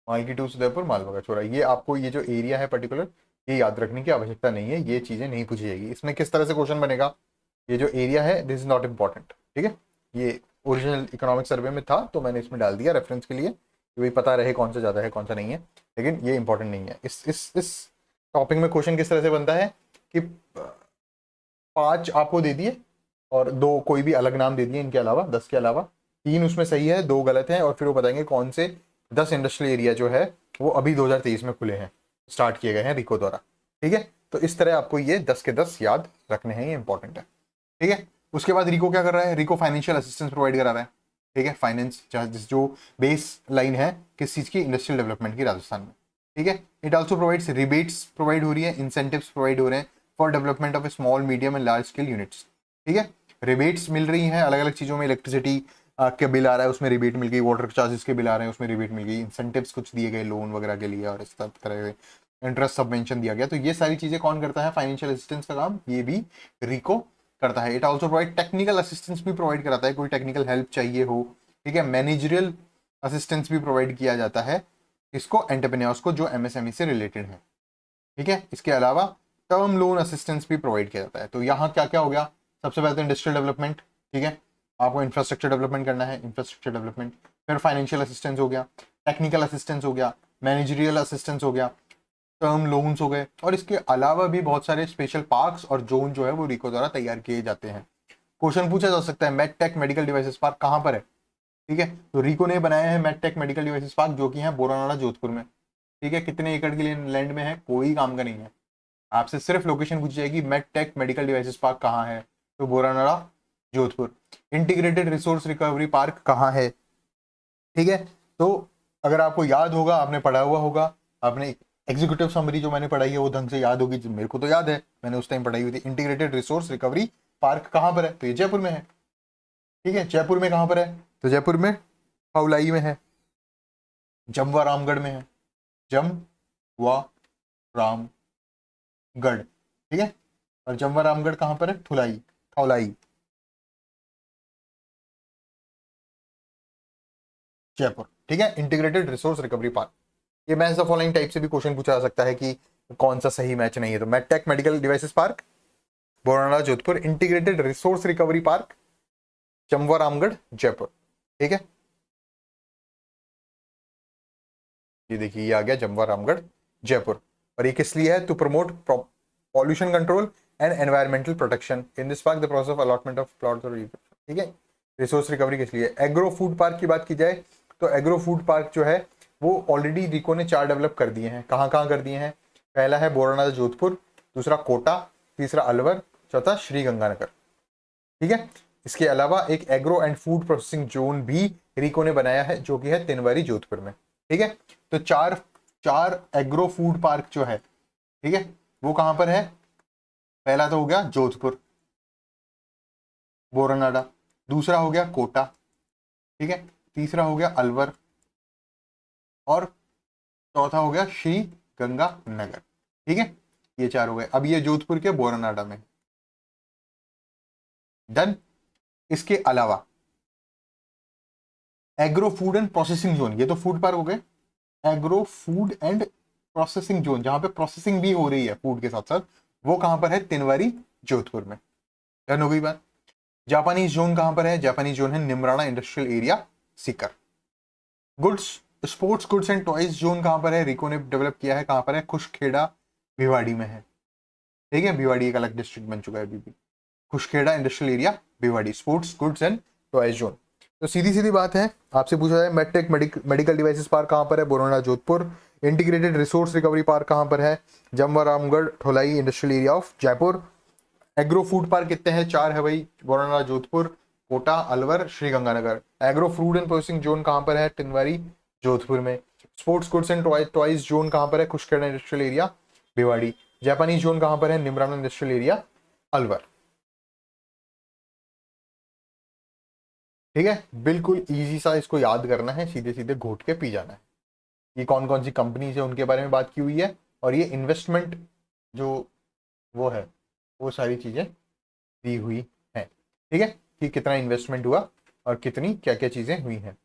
मालकीटूस उदयपुर, मालवा का छोरा। ये आपको ये जो एरिया है पर्टिकुलर, ये याद रखने की आवश्यकता नहीं है, ये चीजें नहीं पूछी जाएगी। इसमें किस तरह से क्वेश्चन बनेगा, ये जो एरिया है दिस इज नॉट इंपॉर्टेंट, ठीक है। ये ओरिजिनल इकोनॉमिक सर्वे में था तो मैंने इसमें डाल दिया रेफरेंस के लिए, कि भाई पता रहे कौन सा ज्यादा है कौन सा नहीं है, लेकिन ये इंपॉर्टेंट नहीं है। इस टॉपिक में क्वेश्चन किस तरह से बनता है कि 5 आपको दे दिए और 2 कोई भी अलग नाम दे दिए इनके अलावा, 10 के अलावा, 3 उसमें सही है, 2 गलत है, और फिर वो बताएंगे कौन से 10 इंडस्ट्रियल एरिया जो है वो अभी 2023 में खुले हैं, स्टार्ट किए गए हैं रिको द्वारा, ठीक है। तो इस तरह आपको ये 10 के 10 याद रखने हैं, ये इंपॉर्टेंट है, ठीक है। उसके बाद रिको क्या कर रहा है? रिको फाइनेंशियल असिस्टेंस प्रोवाइड करा रहा है, ठीक है। फाइनेंस जो बेस लाइन है किस चीज की? इंडस्ट्रियल डेवलपमेंट की, राजस्थान में, ठीक है। It also provides rebates provide हो रही है, इंसेंटिव्स प्रोवाइड हो रहे हैं for development of small medium and large scale units, ठीक है। रिबेट्स मिल रही हैं अलग अलग चीजों में, इलेक्ट्रिसिटी के बिल आ रहा है उसमें रिबेट मिल गई, वाटर चार्जेस के बिल आ रहे हैं उसमें रिबेट मिल गई, इंसेंटिव्स कुछ दिए गए लोन वगैरह के लिए, और इस तरह के इंटरेस्ट सबवेंशन दिया गया। तो ये सारी चीजें कौन करता है? फाइनेंशियल असिस्टेंस का काम ये भी रिको करता है। It also provide technical assistance भी प्रोवाइड कराता है, कोई टेक्निकल हेल्प चाहिए हो, ठीक है। मैनेजरियल असिस्टेंस भी प्रोवाइड किया जाता है इसको, एंटरप्रेन्योर्स को जो एमएसएमई से रिलेटेड है, ठीक है। इसके अलावा टर्म लोन असिस्टेंस भी प्रोवाइड किया जाता है। तो यहाँ क्या क्या हो गया? सबसे पहले तो इंडस्ट्रियल डेवलपमेंट, ठीक है, आपको इंफ्रास्ट्रक्चर डेवलपमेंट करना है, इंफ्रास्ट्रक्चर डेवलपमेंट, फिर फाइनेंशियल असिस्टेंस हो गया, टेक्निकल असिस्टेंस हो गया, मैनेजरियल असिस्टेंस हो गया, टर्म लोन्स हो गए, और इसके अलावा भी बहुत सारे स्पेशल पार्क्स और जोन जो है वो रिको द्वारा तैयार किए जाते हैं। क्वेश्चन पूछा जा सकता है मेडटेक मेडिकल डिवाइसेस पार्क कहाँ पर है, ठीक है। तो रिको ने बनाया है मेडटेक मेडिकल डिवाइसेस पार्क, जो कि है बोरानाड़ा जोधपुर में, ठीक है। कितने एकड़ की लैंड में है? कोई काम का नहीं है, आपसे सिर्फ लोकेशन पूछी जाएगी, मेडटेक मेडिकल डिवाइसेस पार्क कहाँ है, तो Boranada Jodhpur. Integrated resource recovery park कहाँ है, ठीक है। तो अगर आपको याद होगा, आपने पढ़ा हुआ होगा, आपने एग्जीक्यूटिव समरी जो मैंने पढ़ाई है वो ढंग से याद होगी, मेरे को तो याद है, मैंने उस टाइम पढ़ाई हुई थी। इंटीग्रेटेड रिसोर्स रिकवरी पार्क कहाँ पर है? तो ये जयपुर में है, ठीक है। जयपुर में कहाँ पर है? तो जयपुर में हौलाई में है, जमवा रामगढ़ में है, जमवा रामगढ़, ठीक है। और जमवा रामगढ़ कहाँ पर है? थुलाई, हौलाई, जयपुर, ठीक है। इंटीग्रेटेड रिसोर्स रिकवरी पार्क, ये मैच द फॉलोइंग टाइप से भी क्वेश्चन पूछा जा सकता है कि कौन सा सही मैच नहीं है। तो MedTech medical devices park Boranada Jodhpur, integrated resource recovery park Jamwa Ramgarh Jaipur, ठीक है। ये देखिए ये आ गया जमवा रामगढ़ जयपुर। और ये किस लिए है? To promote pollution control and environmental protection in this park the process of allotment of plot, ठीक है। रिसोर्स रिकवरी किस लिए? एग्रो फूड पार्क की बात की जाए तो एग्रो फूड पार्क जो है वो ऑलरेडी रिको ने 4 डेवलप कर दिए हैं। कहाँ कहाँ कर दिए हैं? पहला है बोरानाड़ा जोधपुर, दूसरा कोटा, तीसरा अलवर, चौथा श्री गंगानगर, ठीक है। इसके अलावा एक agro and food processing zone भी रिको ने बनाया है, जो कि है तिनवारी जोधपुर में, ठीक है। तो चार चार एग्रो फूड पार्क जो है, ठीक है, वो कहां पर है? पहला तो हो गया जोधपुर बोरानाड़ा, दूसरा हो गया कोटा, ठीक है, तीसरा हो गया अलवर, और चौथा हो गया श्री गंगानगर, ठीक है। ये 4 हो गए। अब ये जोधपुर के बोरानाड़ा में, डन। इसके अलावा agro food and processing zone, ये तो फूड पार्क हो गए। Agro food and processing zone, जहां पे प्रोसेसिंग भी हो रही है फूड के साथ साथ, वो कहां पर है? तिनवारी जोधपुर में, डन हो गई बात। जापानीज जोन कहां पर है? जापानीज जोन है Neemrana industrial area Sikar. Goods sports goods and toys zone कहां पर है? रिको ने डेवलप किया है, कहां पर है? खुशखेड़ा भिवाड़ी में है, ठीक है। भिवाड़ी एक अलग डिस्ट्रिक्ट बन चुका है अभी भी। Khushkhera industrial area Bhiwadi, sports goods and toys zone. तो सीधी सीधी बात है, आपसे पूछा जाए मेडटेक मेडिकल डिवाइसेस पार्क कहाँ पर है, Borona Jodhpur. Integrated resource recovery park कहाँ पर है, Jamwaramgarh Tholai industrial area of Jaipur. Agro food park कितने हैं, 4 है भाई, Borona Jodhpur, Kota, Alwar, Shri Ganganagar. Agro food and processing zone कहाँ पर है, टिनवारी, जोधपुर में। Sports goods and toys zone कहाँ पर है, Khushkhera industrial area, Bhiwadi. Japanese zone कहाँ पर है, निमरान इंडस्ट्रियल एरिया, अलवर। ठीक है, बिल्कुल इजी सा, इसको याद करना है, सीधे सीधे घोट के पी जाना है। ये कौन कौन सी कंपनीज है उनके बारे में बात की हुई है, और ये इन्वेस्टमेंट जो वो है वो सारी चीजें दी हुई हैं। ठीक है, कि कितना इन्वेस्टमेंट हुआ और कितनी क्या क्या चीजें हुई हैं,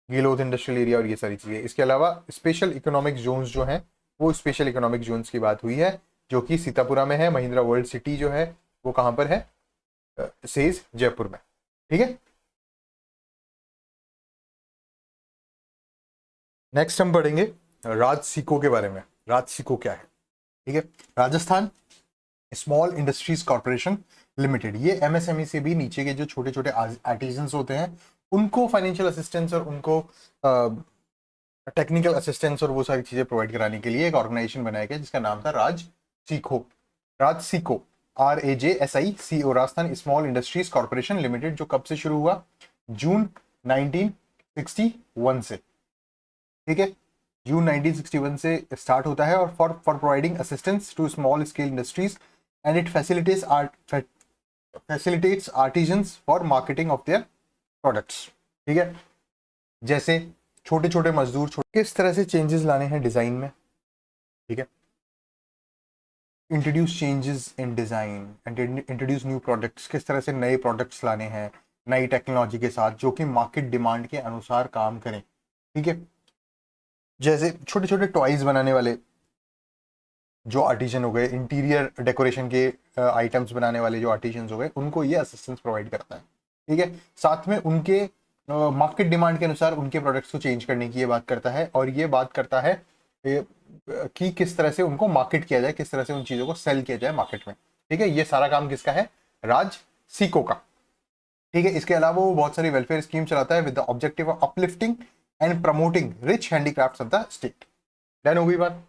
गीलोथ इंडस्ट्रियल एरिया और ये सारी चीजें। इसके अलावा स्पेशल इकोनॉमिक जोन्स जो हैं, वो स्पेशल इकोनॉमिक जोन्स की बात हुई है, जो कि सीतापुरा में है। महिंद्रा वर्ल्ड सिटी जो है वो कहाँ पर है, सेज जयपुर में। ठीक है, नेक्स्ट हम पढ़ेंगे राजसिको के बारे में। राजसिको क्या है, ठीक है, Rajasthan small industries corporation limited. ये एमएसएमई से भी नीचे के जो छोटे छोटे आर्टिजन्स होते हैं उनको फाइनेंशियल असिस्टेंस और उनको टेक्निकल असिस्टेंस और वो सारी चीजें प्रोवाइड कराने के लिए एक ऑर्गेनाइजेशन बनाया गया जिसका नाम था राजसिको। राजसिको RAJSICO, Rajasthan small industries corporation limited, जो कब से शुरू हुआ, जून 1961 से। ठीक है, जून 1961 से स्टार्ट होता है, और for providing assistance to small scale industries and it facilitates artisans for marketing of their products. ठीक है, जैसे छोटे छोटे मजदूर किस तरह से चेंजेस लाने हैं डिजाइन में। ठीक है, introduce changes in design and introduce new products, किस तरह से नए प्रोडक्ट्स लाने हैं नई टेक्नोलॉजी के साथ जो कि मार्केट डिमांड के अनुसार काम करें। ठीक है, जैसे छोटे छोटे टॉयज बनाने वाले जो आर्टिजन हो गए, इंटीरियर डेकोरेशन के आइटम्स बनाने वाले जो आर्टिजन हो गए, उनको ये असिस्टेंस प्रोवाइड करता है। ठीक है, साथ में उनके मार्केट डिमांड के अनुसार उनके प्रोडक्ट्स को चेंज करने की ये बात करता है, और ये बात करता है कि किस तरह से उनको मार्केट किया जाए, किस तरह से उन चीज़ों को सेल किया जाए मार्केट में। ठीक है, ये सारा काम किसका है, राजसिको का। ठीक है, इसके अलावा वो बहुत सारी वेलफेयर स्कीम चलाता है with the objective of uplifting and promoting rich handicrafts of the state. Done हो गई बात,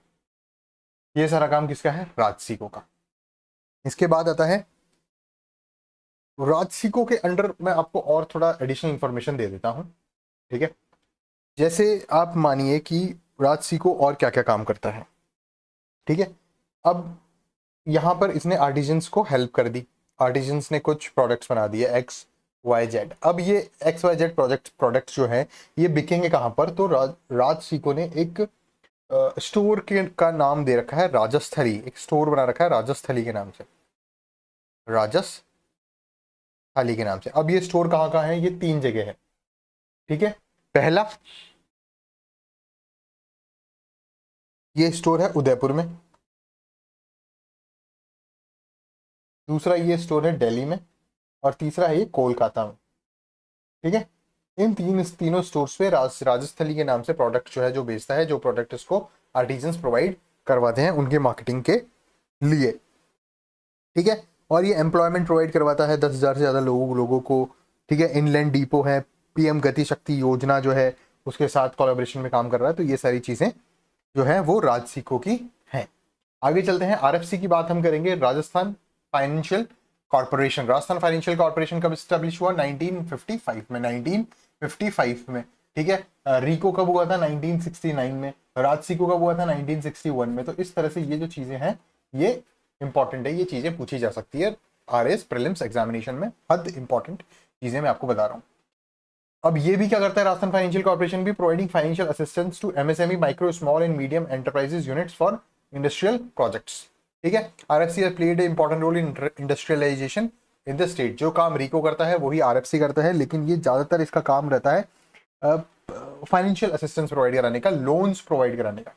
ये सारा काम किसका है, राजसिको का। इसके बाद आता है राजसिको के अंडर, मैं आपको और थोड़ा एडिशनल इंफॉर्मेशन दे देता हूं। ठीक है, जैसे आप मानिए कि राजसिको और क्या क्या काम करता है। ठीक है, अब यहां पर इसने आर्टिजन्स को हेल्प कर दी, आर्टिजन्स ने कुछ प्रोडक्ट्स बना दिए XYZ। अब ये XYZ प्रोडक्ट्स जो है ये बिकेंगे कहां पर, तो राजसिको ने एक स्टोर का नाम दे रखा है राजस्थली, एक स्टोर बना रखा है राजस्थली के नाम से, राजस्थली के नाम से। अब ये स्टोर कहाँ कहाँ है, ये 3 जगह है। ठीक है, पहला ये स्टोर है उदयपुर में, दूसरा ये स्टोर है दिल्ली में, और तीसरा है ये कोलकाता में। ठीक है, इन तीनों स्टोर्स पे राजस्थली के नाम से प्रोडक्ट जो है जो बेचता है, जो प्रोडक्ट इसको आर्टिजन्स प्रोवाइड करवाते हैं उनके मार्केटिंग के लिए। ठीक है, और ये एम्प्लॉयमेंट प्रोवाइड करवाता है 10,000 से ज़्यादा लोगों को। ठीक है, इनलैंड डिपो है, PM गति शक्ति योजना जो है उसके साथ कोलैबोरेशन में काम कर रहा है। तो ये सारी चीज़ें जो है वो राजसिको की हैं। आगे चलते हैं, RFC की बात हम करेंगे, Rajasthan financial corporation. Rajasthan financial corporation कब स्टैब्लिश हुआ, 1955 में, 1955 में। ठीक है, रिको कब हुआ था, 1969 में। राजसिको कब हुआ था, 1961 में। तो इस तरह से ये जो चीजें हैं ये इंपॉर्टेंट है, ये चीजें पूछी जा सकती है RS प्रीलिम्स एग्जामिनेशन में, हद इंपॉर्टेंट चीजें मैं आपको बता रहा हूँ। अब ये भी क्या करता है, राजस्थान फाइनेंशियल कॉर्पोरेशन भी, providing financial assistance to MSME micro small and medium enterprises units for industrial projects. ठीक है, RFC has played an important role in industrialization in the state। जो काम रिको करता है वही RFC करता है, लेकिन ये ज्यादातर इसका काम रहता है फाइनेंशियल असिस्टेंस प्रोवाइड कराने का, लोन्स प्रोवाइड कराने का।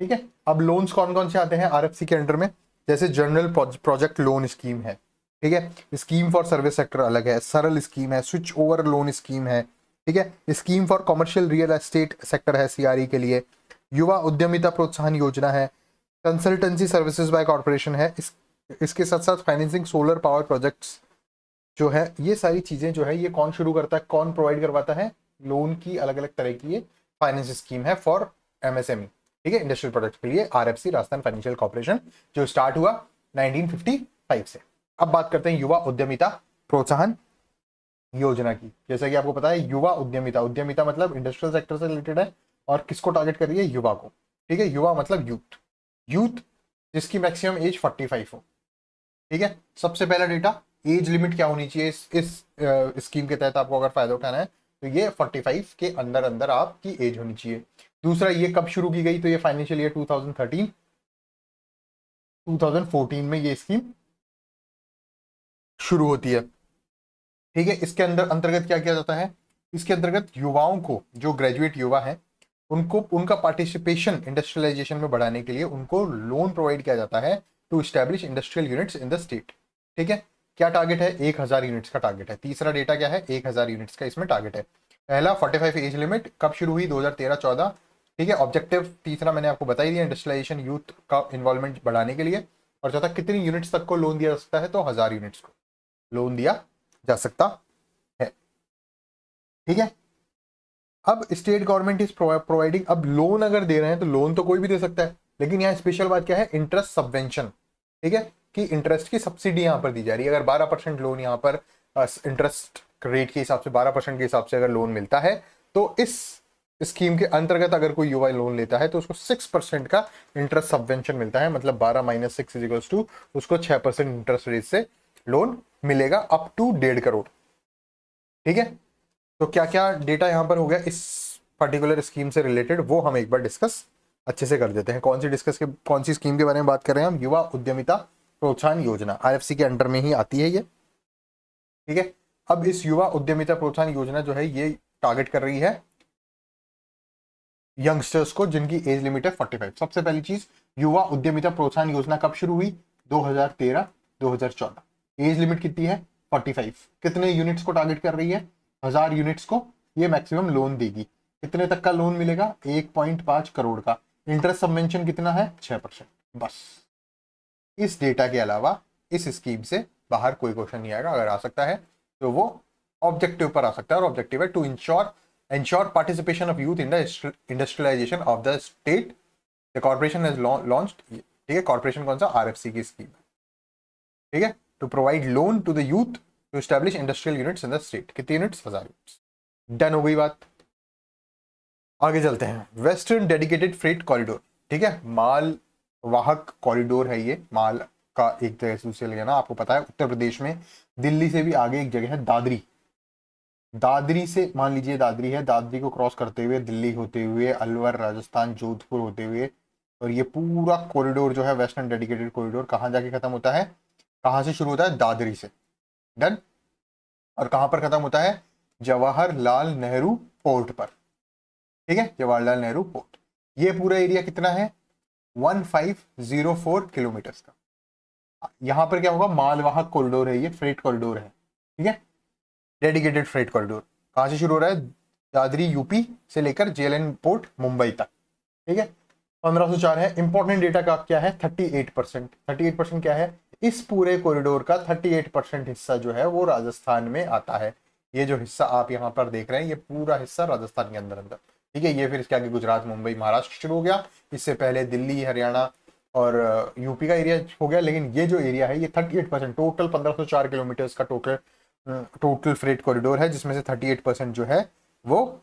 ठीक है, अब लोन्स कौन कौन से आते हैं RFC के अंडर में, जैसे जनरल प्रोजेक्ट लोन स्कीम है। ठीक है, स्कीम फॉर सर्विस सेक्टर अलग है, सरल स्कीम है, स्विच ओवर लोन स्कीम है। ठीक है, scheme for commercial real estate sector है CRE के लिए, युवा उद्यमिता प्रोत्साहन योजना है, कंसल्टेंसी सर्विसेज बाय कॉर्पोरेशन है। इसके साथ साथ फाइनेंसिंग सोलर पावर प्रोजेक्ट्स जो है ये सारी चीजें जो है ये कौन शुरू करता है, कौन प्रोवाइड करवाता है, लोन की अलग अलग तरह की ये फाइनेंस स्कीम है फॉर एमएसएमई, ठीक है, इंडस्ट्रियल प्रोडक्ट के लिए, आरएफसी राजस्थान फाइनेंशियल कॉर्पोरेशन, जो स्टार्ट हुआ 1955 से। अब बात करते हैं युवा उद्यमिता प्रोत्साहन योजना की। जैसा कि आपको पता है युवा उद्यमिता, उद्यमिता मतलब इंडस्ट्रियल सेक्टर से रिलेटेड है और किसको टारगेट कर रही है, युवा को, ठीक है, युवा मतलब यूथ, यूथ जिसकी मैक्सिमम एज 45 हो, ठीक है। सबसे पहला डेटा एज लिमिट क्या होनी चाहिए इस स्कीम के तहत आपको अगर फायदा उठाना है तो ये 45 के अंदर अंदर आपकी एज होनी चाहिए। दूसरा ये कब शुरू की गई, तो ये फाइनेंशियल ईयर 2013 2014 में ये स्कीम शुरू होती है, ठीक है। इसके अंदर अंतर्गत क्या किया जाता है, इसके अंतर्गत युवाओं को, जो ग्रेजुएट युवा हैं उनको उनका पार्टिसिपेशन इंडस्ट्रियलाइजेशन में बढ़ाने के लिए उनको लोन प्रोवाइड किया जाता है to establish industrial units in the state, ठीक है। क्या टारगेट है, 1000 यूनिट्स का टारगेट है। तीसरा डेटा क्या है, 1000 यूनिट्स का इसमें टारगेट है। पहला 45 एज लिमिट कब शुरू हुई, 2013-14, ठीक है। ऑब्जेक्टिव तीसरा मैंने आपको बता ही दिया, इंडस्ट्रियलाइजेशन यूथ का इन्वॉल्वमेंट बढ़ाने के लिए। और चौथा कितनी यूनिट्स तक को लोन दिया जा सकता है, तो 1000 यूनिट्स को लोन दिया जा सकता है, ठीक है। अब स्टेट गवर्नमेंट इज प्रोवाइडिंग, अब लोन अगर दे रहे हैं तो लोन तो कोई भी दे सकता है, लेकिन यहाँ स्पेशल बात क्या है, इंटरेस्ट सबवेंशन, ठीक है, कि इंटरेस्ट की सब्सिडी यहाँ पर दी जा रही है। अगर 12% लोन यहाँ पर इंटरेस्ट रेट के हिसाब से 12% के हिसाब से अगर लोन मिलता है, तो इस स्कीम के अंतर्गत अगर कोई युवा लोन लेता है तो उसको 6% का इंटरेस्ट सबवेंशन मिलता है, मतलब 12 - 6 = उसको 6% इंटरेस्ट रेट से लोन मिलेगा अप टू 1.5 करोड़, ठीक है। तो क्या क्या डेटा यहाँ पर हो गया इस पर्टिकुलर स्कीम से रिलेटेड, वो हम एक बार डिस्कस अच्छे से कर देते हैं। कौन सी स्कीम के बारे में बात कर रहे हैं हम, युवा उद्यमिता प्रोत्साहन योजना, आरएफसी के अंडर में ही आती है ये, ठीक है। अब इस युवा उद्यमिता प्रोत्साहन योजना जो है ये टारगेट कर रही है यंगस्टर्स को जिनकी एज लिमिट है 45। सबसे पहली चीज, युवा उद्यमिता प्रोत्साहन योजना कब शुरू हुई, 2013-2014। एज लिमिट कितनी है, 45। कितने यूनिट्स को टारगेट कर रही है, 1000 यूनिट्स को ये मैक्सिमम लोन देगी। कितने तक का लोन मिलेगा, 1.5 करोड़ का। इंटरेस्ट सबवेंशन कितना है, 6%। बस इस डेटा के अलावा इस स्कीम से बाहर कोई क्वेश्चन नहीं आएगा, अगर आ सकता है तो वो ऑब्जेक्टिव पर आ सकता है, और ऑब्जेक्टिव है to ensure participation of youth in the industrialization of the state. The corporation has launched, ठीक है, कॉर्पोरेशन कौन सा, आरएफसी की स्कीम है, ठीक है, to provide loan to the youth to establish industrial units in the state. कितनी units, 1000 units. Done हो गई बात, आगे चलते हैं। वेस्टर्न डेडिकेटेड फ्रेट कॉरिडोर, ठीक है, माल वाहक कॉरिडोर है ये, माल का एक जगह से दूसरी जगह ना। आपको पता है उत्तर प्रदेश में दिल्ली से भी आगे एक जगह है दादरी, दादरी से, मान लीजिए दादरी है, दादरी को क्रॉस करते हुए दिल्ली होते हुए अलवर, राजस्थान, जोधपुर होते हुए, और ये पूरा कॉरिडोर जो है वेस्टर्न डेडिकेटेड कॉरिडोर कहाँ जाके खत्म होता है, कहाँ से शुरू होता है, दादरी से। डन। और कहाँ पर खत्म होता है, जवाहरलाल नेहरू पोर्ट पर, ठीक है, जवाहरलाल नेहरू पोर्ट। ये पूरा एरिया कितना है, 1504 किलोमीटर का। यहां पर क्या होगा, मालवाहक कॉरिडोर है ये, फ्रेट कॉरिडोर है, ठीक है, डेडिकेटेड फ्रेट कॉरिडोर। कहां से शुरू हो रहा है, दादरी यूपी से लेकर जेएलएन पोर्ट मुंबई तक, ठीक है। 1504 है। इंपॉर्टेंट डेटा का क्या है, 38%। 38% क्या है, इस पूरे कॉरिडोर का 38% हिस्सा जो है वो राजस्थान में आता है। ये जो हिस्सा आप यहाँ पर देख रहे हैं ये पूरा हिस्सा राजस्थान के अंदर अंदर, ठीक है। ये फिर इसके आगे गुजरात, मुंबई, महाराष्ट्र शुरू हो गया, इससे पहले दिल्ली, हरियाणा और यूपी का एरिया हो गया। लेकिन ये जो एरिया है ये 38%, टोटल 1504 किलोमीटर का टोटल फ्रेट कॉरिडोर है, जिसमें से 38% जो है वो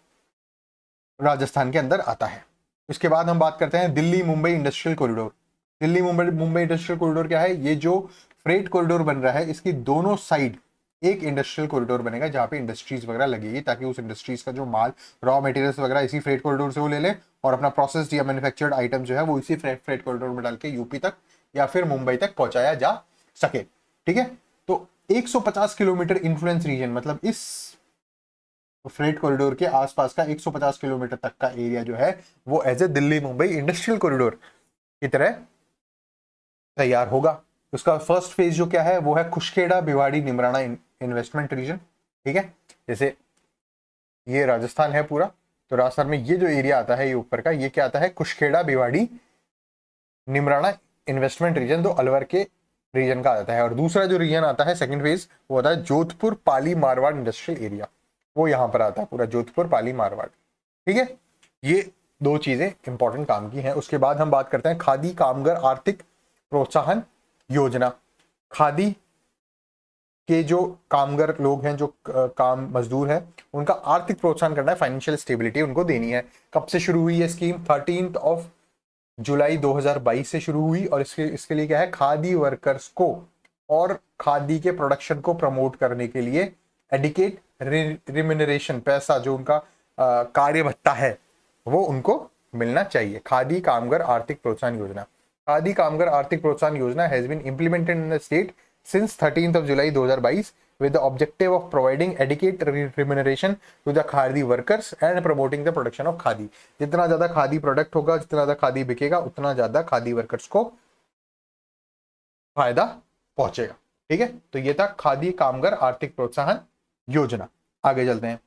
राजस्थान के अंदर आता है। इसके बाद हम बात करते हैं Delhi Mumbai industrial corridor. Delhi Mumbai industrial corridor क्या है, ये जो फ्रेट कॉरिडोर बन रहा है इसकी दोनों साइड एक इंडस्ट्रियल कॉरिडोर बनेगा जहां पे इंडस्ट्रीज वगैरह लगेगी, ताकि उस इंडस्ट्रीज का जो माल, रॉ मटेरियल्स वगैरह इसी फ्रेट कॉरिडोर से वो ले ले और अपना प्रोसेस्ड या मैन्युफैक्चर्ड आइटम जो है वो इसी फ्रेट कॉरिडोर में डाल के यूपी तक या फिर मुंबई तक पहुंचाया जा सके, ठीक है। तो 150 किलोमीटर इन्फ्लुएंस रीजन, मतलब इस फ्रेट कॉरिडोर के आसपास का 150 किलोमीटर तक का एरिया जो है वो as a Delhi Mumbai industrial corridor की तरह तैयार होगा। उसका फर्स्ट फेज जो क्या है वो है खुशखेड़ा भिवाड़ी निमराना इन्वेस्टमेंट रीजन, ठीक है। जैसे ये राजस्थान है पूरा, तो राजस्थान में ये जो एरिया आता है ये ऊपर का, ये क्या आता है, खुशखेड़ा भिवाड़ी निमराना इन्वेस्टमेंट रीजन, तो अलवर के रीजन का आ जाता है। और दूसरा जो रीजन आता है सेकंड फेज वो होता है जोधपुर पाली मारवाड़ इंडस्ट्रियल एरिया, वो यहाँ पर आता है पूरा जोधपुर पाली मारवाड़। ठीक है, ये दो चीजें इंपॉर्टेंट काम की हैं। उसके बाद हम बात करते हैं खादी कामगार आर्थिक प्रोत्साहन योजना। खादी के जो कामगार लोग हैं, जो काम मजदूर हैं, उनका आर्थिक प्रोत्साहन करना है, फाइनेंशियल स्टेबिलिटी उनको देनी है। कब से शुरू हुई है स्कीम? 13 जुलाई 2022 से शुरू हुई। और इसके लिए क्या है, खादी वर्कर्स को और खादी के प्रोडक्शन को प्रमोट करने के लिए एडिकेट रिम्यूनरेशन, पैसा जो उनका कार्य भत्ता है वो उनको मिलना चाहिए। खादी कामगार आर्थिक प्रोत्साहन योजना, खादी कामगार आर्थिक प्रोत्साहन योजना has been implemented in the state since 13th July 2022 with the objective of providing adequate remuneration to the khadi workers and promoting the production of khadi. जितना ज्यादा खादी प्रोडक्ट होगा, जितना ज्यादा खादी बिकेगा, उतना ज्यादा खादी वर्कर्स को फायदा पहुंचेगा। ठीक है, तो ये था खादी कामगार आर्थिक प्रोत्साहन योजना। आगे चलते हैं।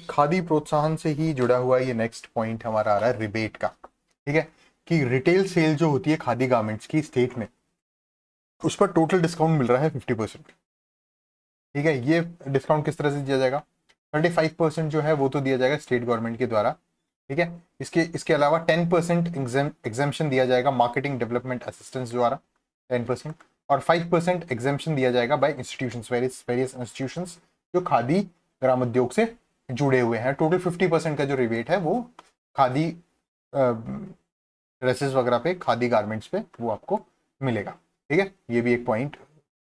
खादी प्रोत्साहन से ही जुड़ा हुआ ये नेक्स्ट पॉइंट हमारा आ रहा है रिबेट का। ठीक है, कि रिटेल सेल जो होती है खादी गारमेंट्स की स्टेट में, उस पर टोटल डिस्काउंट मिल रहा है 50%। ठीक है, ये डिस्काउंट किस तरह से दिया जाएगा? 35% जो है वो तो दिया जाएगा स्टेट गवर्नमेंट के द्वारा। ठीक है, इसके अलावा 10% एग्जेम्पशन दिया जाएगा मार्केटिंग डेवलपमेंट असिस्टेंस द्वारा 10%, और 5% एग्जेम्पशन दिया जाएगा बाय इंस्टीट्यूशंस, वेरियस इंस्टीट्यूशंस जो खादी ग्रामोद्योग से जुड़े हुए हैं। टोटल 50% का जो रिबेट है वो खादी ड्रेसेस वगैरह पे, खादी गारमेंट्स पे वो आपको मिलेगा। ठीक है, ये भी एक पॉइंट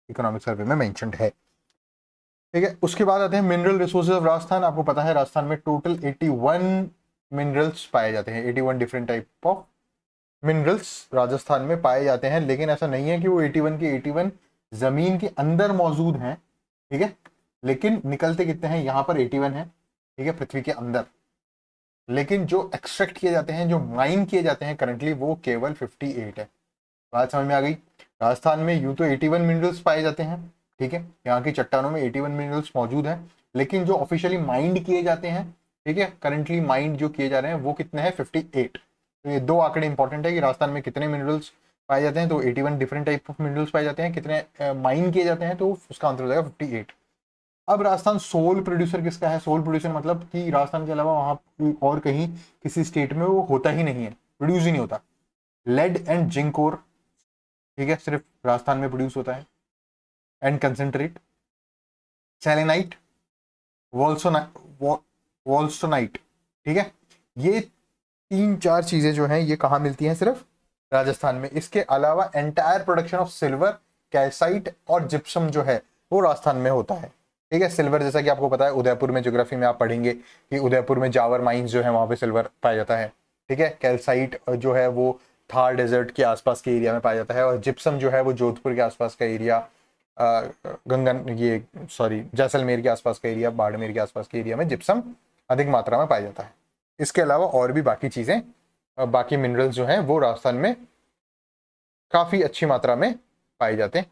इकोनॉमिक सर्वे में मेंशन्ड है। ठीक है, उसके बाद आते हैं मिनरल रिसोर्सेज ऑफ राजस्थान। आपको पता है राजस्थान में टोटल 81 मिनरल्स पाए जाते हैं, 81 different type of minerals Rajasthan में पाए जाते हैं। लेकिन ऐसा नहीं है कि वो 81 के 81 जमीन के अंदर मौजूद हैं। ठीक है, लेकिन निकलते कितने हैं? यहाँ पर 81 है। ठीक है, पृथ्वी के अंदर। लेकिन जो एक्सट्रैक्ट किए जाते हैं, जो माइन किए जाते हैं करंटली, वो केवल 58 है। बात समझ में आ गई? राजस्थान में यूं तो 81 मिनरल्स पाए जाते हैं। ठीक है, यहाँ की चट्टानों में 81 मिनरल्स मौजूद हैं, लेकिन जो ऑफिशियली माइंड किए जाते हैं, ठीक है, करंटली माइंड जो किए जा रहे हैं वो कितने हैं? 58। तो ये दो आंकड़े इंपॉर्टेंट है कि राजस्थान में कितने मिनरल्स पाए जाते हैं। तो 81 डिफरेंट टाइप ऑफ मिनरल्स पाए जाते हैं, कितने माइन किए जाते हैं, तो उसका आंसर हो जाएगा 58। अब राजस्थान सोल प्रोड्यूसर किसका है? सोल प्रोड्यूसर मतलब कि राजस्थान के अलावा वहां और कहीं किसी स्टेट में वो होता ही नहीं है, प्रोड्यूस ही नहीं होता। लेड एंड जिंक ओर, ठीक है, सिर्फ राजस्थान में प्रोड्यूस होता है। And concentrate, selenite, wollastonite. ठीक है, ये 3-4 चीजें जो हैं ये कहाँ मिलती हैं? सिर्फ राजस्थान में। इसके अलावा entire production of silver, calcite और जिप्सम जो है वो राजस्थान में होता है। ठीक है, सिल्वर जैसा कि आपको पता है, उदयपुर में ज्योग्राफी में आप पढ़ेंगे कि उदयपुर में जावर माइंस जो है वहां पे सिल्वर पाया जाता है। ठीक है, कैल्साइट जो है वो थार डेजर्ट के आसपास के एरिया में पाया जाता है, और जिप्सम जो है वो जोधपुर के आसपास का एरिया, जैसलमेर के आसपास का एरिया, बाड़मेर के आसपास के एरिया में जिप्सम अधिक मात्रा में पाया जाता है। इसके अलावा और भी बाकी चीजें, बाकी मिनरल्स जो हैं वो राजस्थान में काफी अच्छी मात्रा में पाए जाते हैं।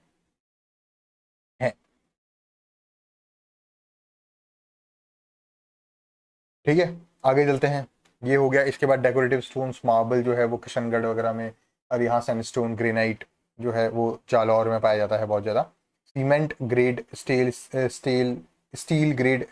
ठीक है, आगे चलते हैं। ये हो गया। इसके बाद डेकोरेटिव स्टोन्स, मार्बल जो है वो किशनगढ़ वगैरह में, और यहाँ सैंडस्टोन, ग्रेनाइट जो है वो जालौर में पाया जाता है बहुत ज़्यादा। Cement grade steel grade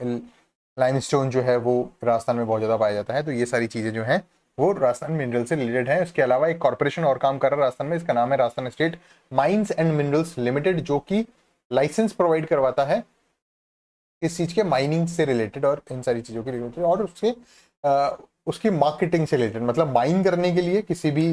limestone जो है वो राजस्थान में बहुत ज़्यादा पाया जाता है। तो ये सारी चीज़ें जो हैं वो राजस्थान मिनरल से रिलेटेड है। इसके अलावा एक कॉर्पोरेशन और काम कर रहा है राजस्थान में, इसका नाम है Rajasthan state mines and minerals limited, जो कि लाइसेंस प्रोवाइड करवाता है इस चीज के, माइनिंग से रिलेटेड और इन सारी चीजों के रिलेटेड, और उसकी मार्केटिंग से रिलेटेड, मतलब माइन करने के लिए किसी भी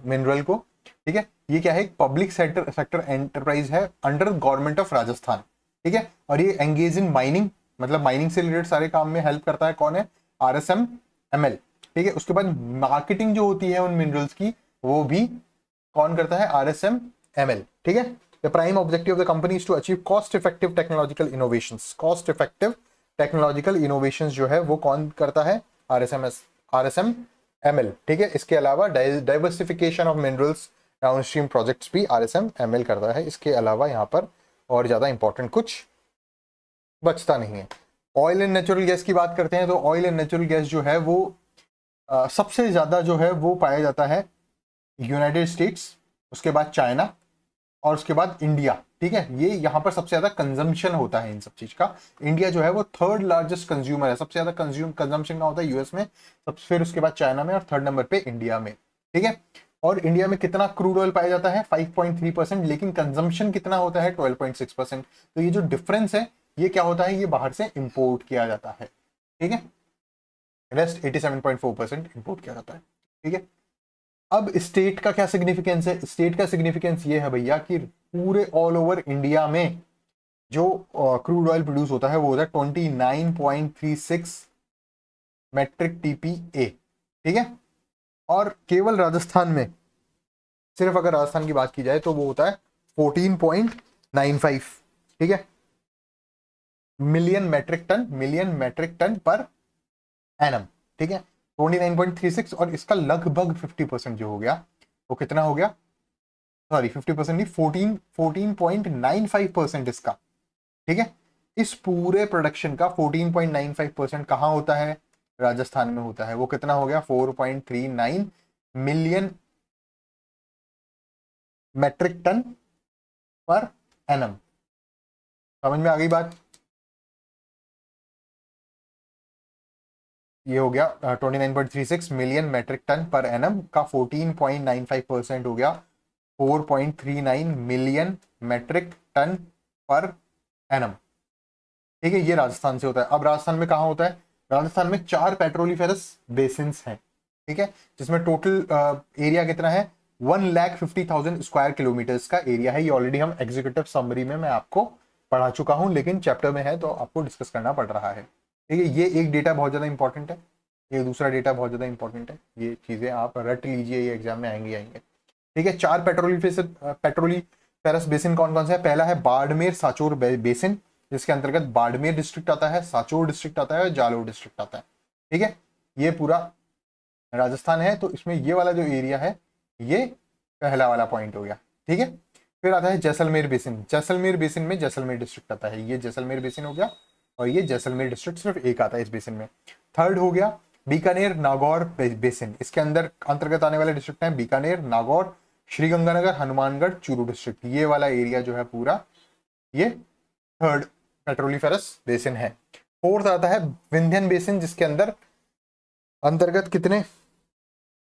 मिनरल को। ठीक है, ये क्या है? एक सेक्टर एंटरप्राइज है अंडर गवर्नमेंट ऑफ राजस्थान। ठीक है, और ये एंगेज इन माइनिंग, मतलब माइनिंग से रिलेटेड सारे काम में हेल्प करता है। कौन है? RSMML। ठीक है, उसके बाद मार्केटिंग जो होती है उन मिनरल्स की, वो भी कौन करता है? RSMML। ठीक है, the prime objective of the company is to achieve cost effective technological innovations। cost effective technological innovations जो है वो कौन करता है? RSMML। ठीक है, इसके अलावा diversification of minerals downstream projects भी RSMML करता है। इसके अलावा यहाँ पर और ज्यादा इंपॉर्टेंट कुछ बचता नहीं है। ऑयल एंड नेचुरल गैस की बात करते हैं तो ऑयल एंड नेचुरल गैस जो है वो सबसे ज्यादा जो है वो पाया जाता है यूनाइटेड स्टेट्स, उसके बाद चाइना और उसके बाद इंडिया। ठीक है, ये यहाँ पर सबसे ज्यादा कंजम्पशन होता है इन सब चीज का। इंडिया जो है वो थर्ड लार्जेस्ट कंज्यूमर है, सबसे ज्यादा कंजम्पशन का होता है यूएस में, सब फिर उसके बाद चाइना में और थर्ड नंबर पे इंडिया में। ठीक है, और इंडिया में कितना क्रूड ऑयल पाया जाता है 5.3%, लेकिन कंजम्पशन कितना होता है 12.6%। तो ये जो डिफरेंस है ये क्या होता है, ये बाहर से इंपोर्ट किया जाता है। ठीक है, रेस्ट 87.4% इंपोर्ट किया जाता है। ठीक है, अब स्टेट का क्या सिग्निफिकेंस है? स्टेट का सिग्निफिकेंस ये है भैया कि पूरे ऑल ओवर इंडिया में जो क्रूड ऑयल प्रोड्यूस होता है वो होता है 29.36 मेट्रिक टीपीए। ठीक है, और केवल राजस्थान में, सिर्फ अगर राजस्थान की बात की जाए तो वो होता है 14.95। ठीक है, million metric ton per annum. ठीक है, 29.36, और इसका लगभग 50% जो हो गया वो कितना हो गया, सॉरी 50% नहीं, 14.95% इसका। ठीक है, इस पूरे प्रोडक्शन का 14.95% कहाँ होता है, राजस्थान में होता है। वो कितना हो गया, 4.39 million metric ton per annum. समझ में आ गई बात? ये हो गया 29.36 million metric ton per annum का 14.95% हो गया 4.39 million metric ton per annum. ठीक है, ये राजस्थान से होता है। अब राजस्थान में कहाँ होता है, राजस्थान में 4 पेट्रोलिफेरस बेसिन्स हैं। ठीक है, जिसमें टोटल एरिया कितना है, 1,50,000 स्क्वायर किलोमीटर्स का एरिया है। ये ऑलरेडी हम एग्जीक्यूटिव समरी में मैं आपको पढ़ा चुका हूं, लेकिन चैप्टर में है तो आपको डिस्कस करना पड़ रहा है। ठीक है, ये एक डेटा बहुत ज्यादा इंपॉर्टेंट है, ये दूसरा डेटा बहुत ज्यादा इंपॉर्टेंट है। ये चीजें आप रट लीजिए, ये एग्जाम में आएंगे। ठीक है, 4 पेट्रोलिफेरस बेसिन कौन कौन से है? पहला है बाड़मेर साचोर बेसिन, जिसके अंतर्गत बाड़मेर डिस्ट्रिक्ट आता है, साचोर डिस्ट्रिक्ट आता है और जालोर डिस्ट्रिक्ट आता है। ठीक है, ये पूरा राजस्थान है, तो इसमें ये वाला जो एरिया है ये पहला वाला पॉइंट हो गया। ठीक है, फिर आता है जैसलमेर बेसिन। जैसलमेर बेसिन में जैसलमेर डिस्ट्रिक्ट आता है, ये जैसलमेर बेसिन हो गया, और ये जैसलमेर डिस्ट्रिक्ट सिर्फ एक आता है इस बेसिन में। थर्ड हो गया बीकानेर नागौर बेसिन, इसके अंदर अंतर्गत आने वाले डिस्ट्रिक्ट हैं बीकानेर, नागौर, श्रीगंगानगर, हनुमानगढ़, चूरू डिस्ट्रिक्ट। ये वाला एरिया जो है पूरा, ये थर्ड पेट्रोलिफेरस बेसिन है। फोर्थ आता है विंध्यन बेसिन, जिसके अंदर अंतर्गत कितने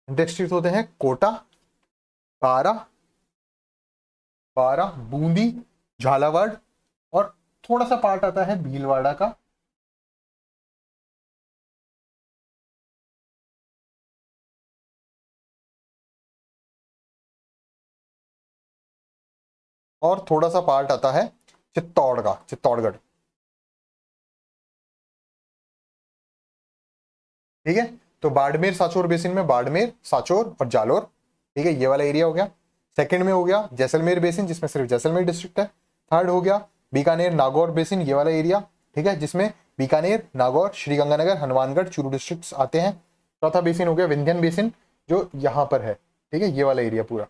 डिस्ट्रिक्ट होते हैं, कोटा, बारा, बूंदी, झालावाड़, और थोड़ा सा पार्ट आता है भीलवाड़ा का। और थोड़ा सा पार्ट आता है चित्तौड़गढ़। ठीक है, तो बाड़मेर साचोर बेसिन में बाड़मेर, साचोर और जालोर। ठीक है, ये वाला एरिया हो गया। सेकंड में हो गया जैसलमेर बेसिन, जिसमें सिर्फ जैसलमेर डिस्ट्रिक्ट है। थर्ड हो गया बीकानेर नागौर बेसिन, ये वाला एरिया। ठीक है, जिसमें बीकानेर, नागौर, श्रीगंगानगर, हनुमानगढ़, चूरू डिस्ट्रिक्ट आते हैं। चौथा बेसिन हो गया विंध्यन बेसिन, जो यहाँ पर है। ठीक है, ये वाला एरिया पूरा।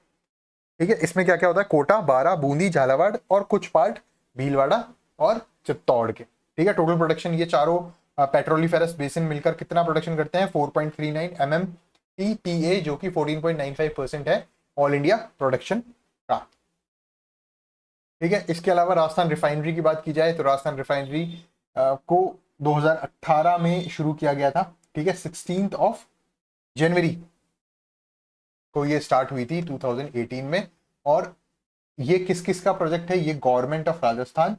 ठीक है, इसमें क्या क्या होता है, कोटा, बारा, बूंदी, झालावाड़ और कुछ पार्ट भीलवाड़ा और चित्तौड़ के। ठीक है, टोटल प्रोडक्शन ये चारों पेट्रोलिफेरस बेसिन मिलकर कितना प्रोडक्शन करते हैं, 4.39 MMTPA, जो कि 14.95% है ऑल इंडिया प्रोडक्शन का। ठीक है, इसके अलावा राजस्थान रिफाइनरी की बात की जाए तो राजस्थान रिफाइनरी को 2018 में शुरू किया गया था। ठीक है, 16 जनवरी को ये स्टार्ट हुई थी 2018 में। और ये किस किस का प्रोजेक्ट है, ये government of Rajasthan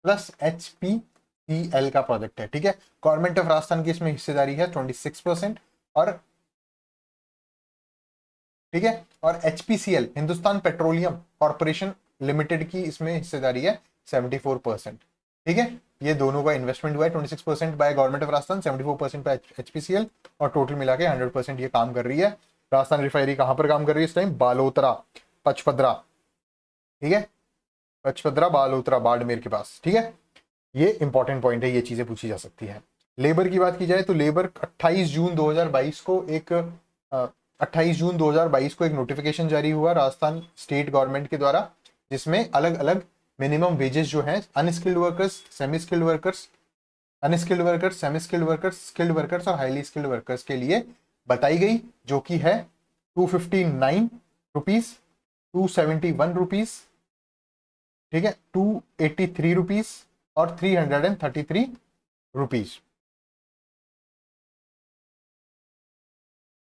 plus HPCL का प्रोजेक्ट है। ठीक है, गवर्नमेंट ऑफ राजस्थान की इसमें हिस्सेदारी है 26%, और ठीक है, और HPCL Hindustan petroleum corporation limited की इसमें हिस्सेदारी है 74%। ठीक है, ये दोनों का इन्वेस्टमेंट हुआ है 26% by government of Rajasthan, 74% by HPCL, और टोटल मिला के 100% ये काम कर रही है। राजस्थान रिफाइनरी कहां पर काम कर रही है इस टाइम, बालोतरा, पचपदरा। ठीक है, पचपदरा, बालोतरा, बाड़मेर के पास। ठीक है, ये इंपॉर्टेंट पॉइंट है, ये चीजें पूछी जा सकती है। लेबर की बात की जाए तो लेबर 28 जून 2022 को एक 28 जून 2022 को एक नोटिफिकेशन जारी हुआ राजस्थान स्टेट गवर्नमेंट के द्वारा, जिसमें अलग अलग मिनिमम वेजेस जो हैं unskilled workers, semi skilled workers, unskilled workers, semi skilled workers, skilled workers और हाईली स्किल्ड वर्कर्स के लिए बताई गई, जो कि है 259 रुपीज, 271 रुपीज, ठीक है, 283 रुपीज और 333 रुपीज।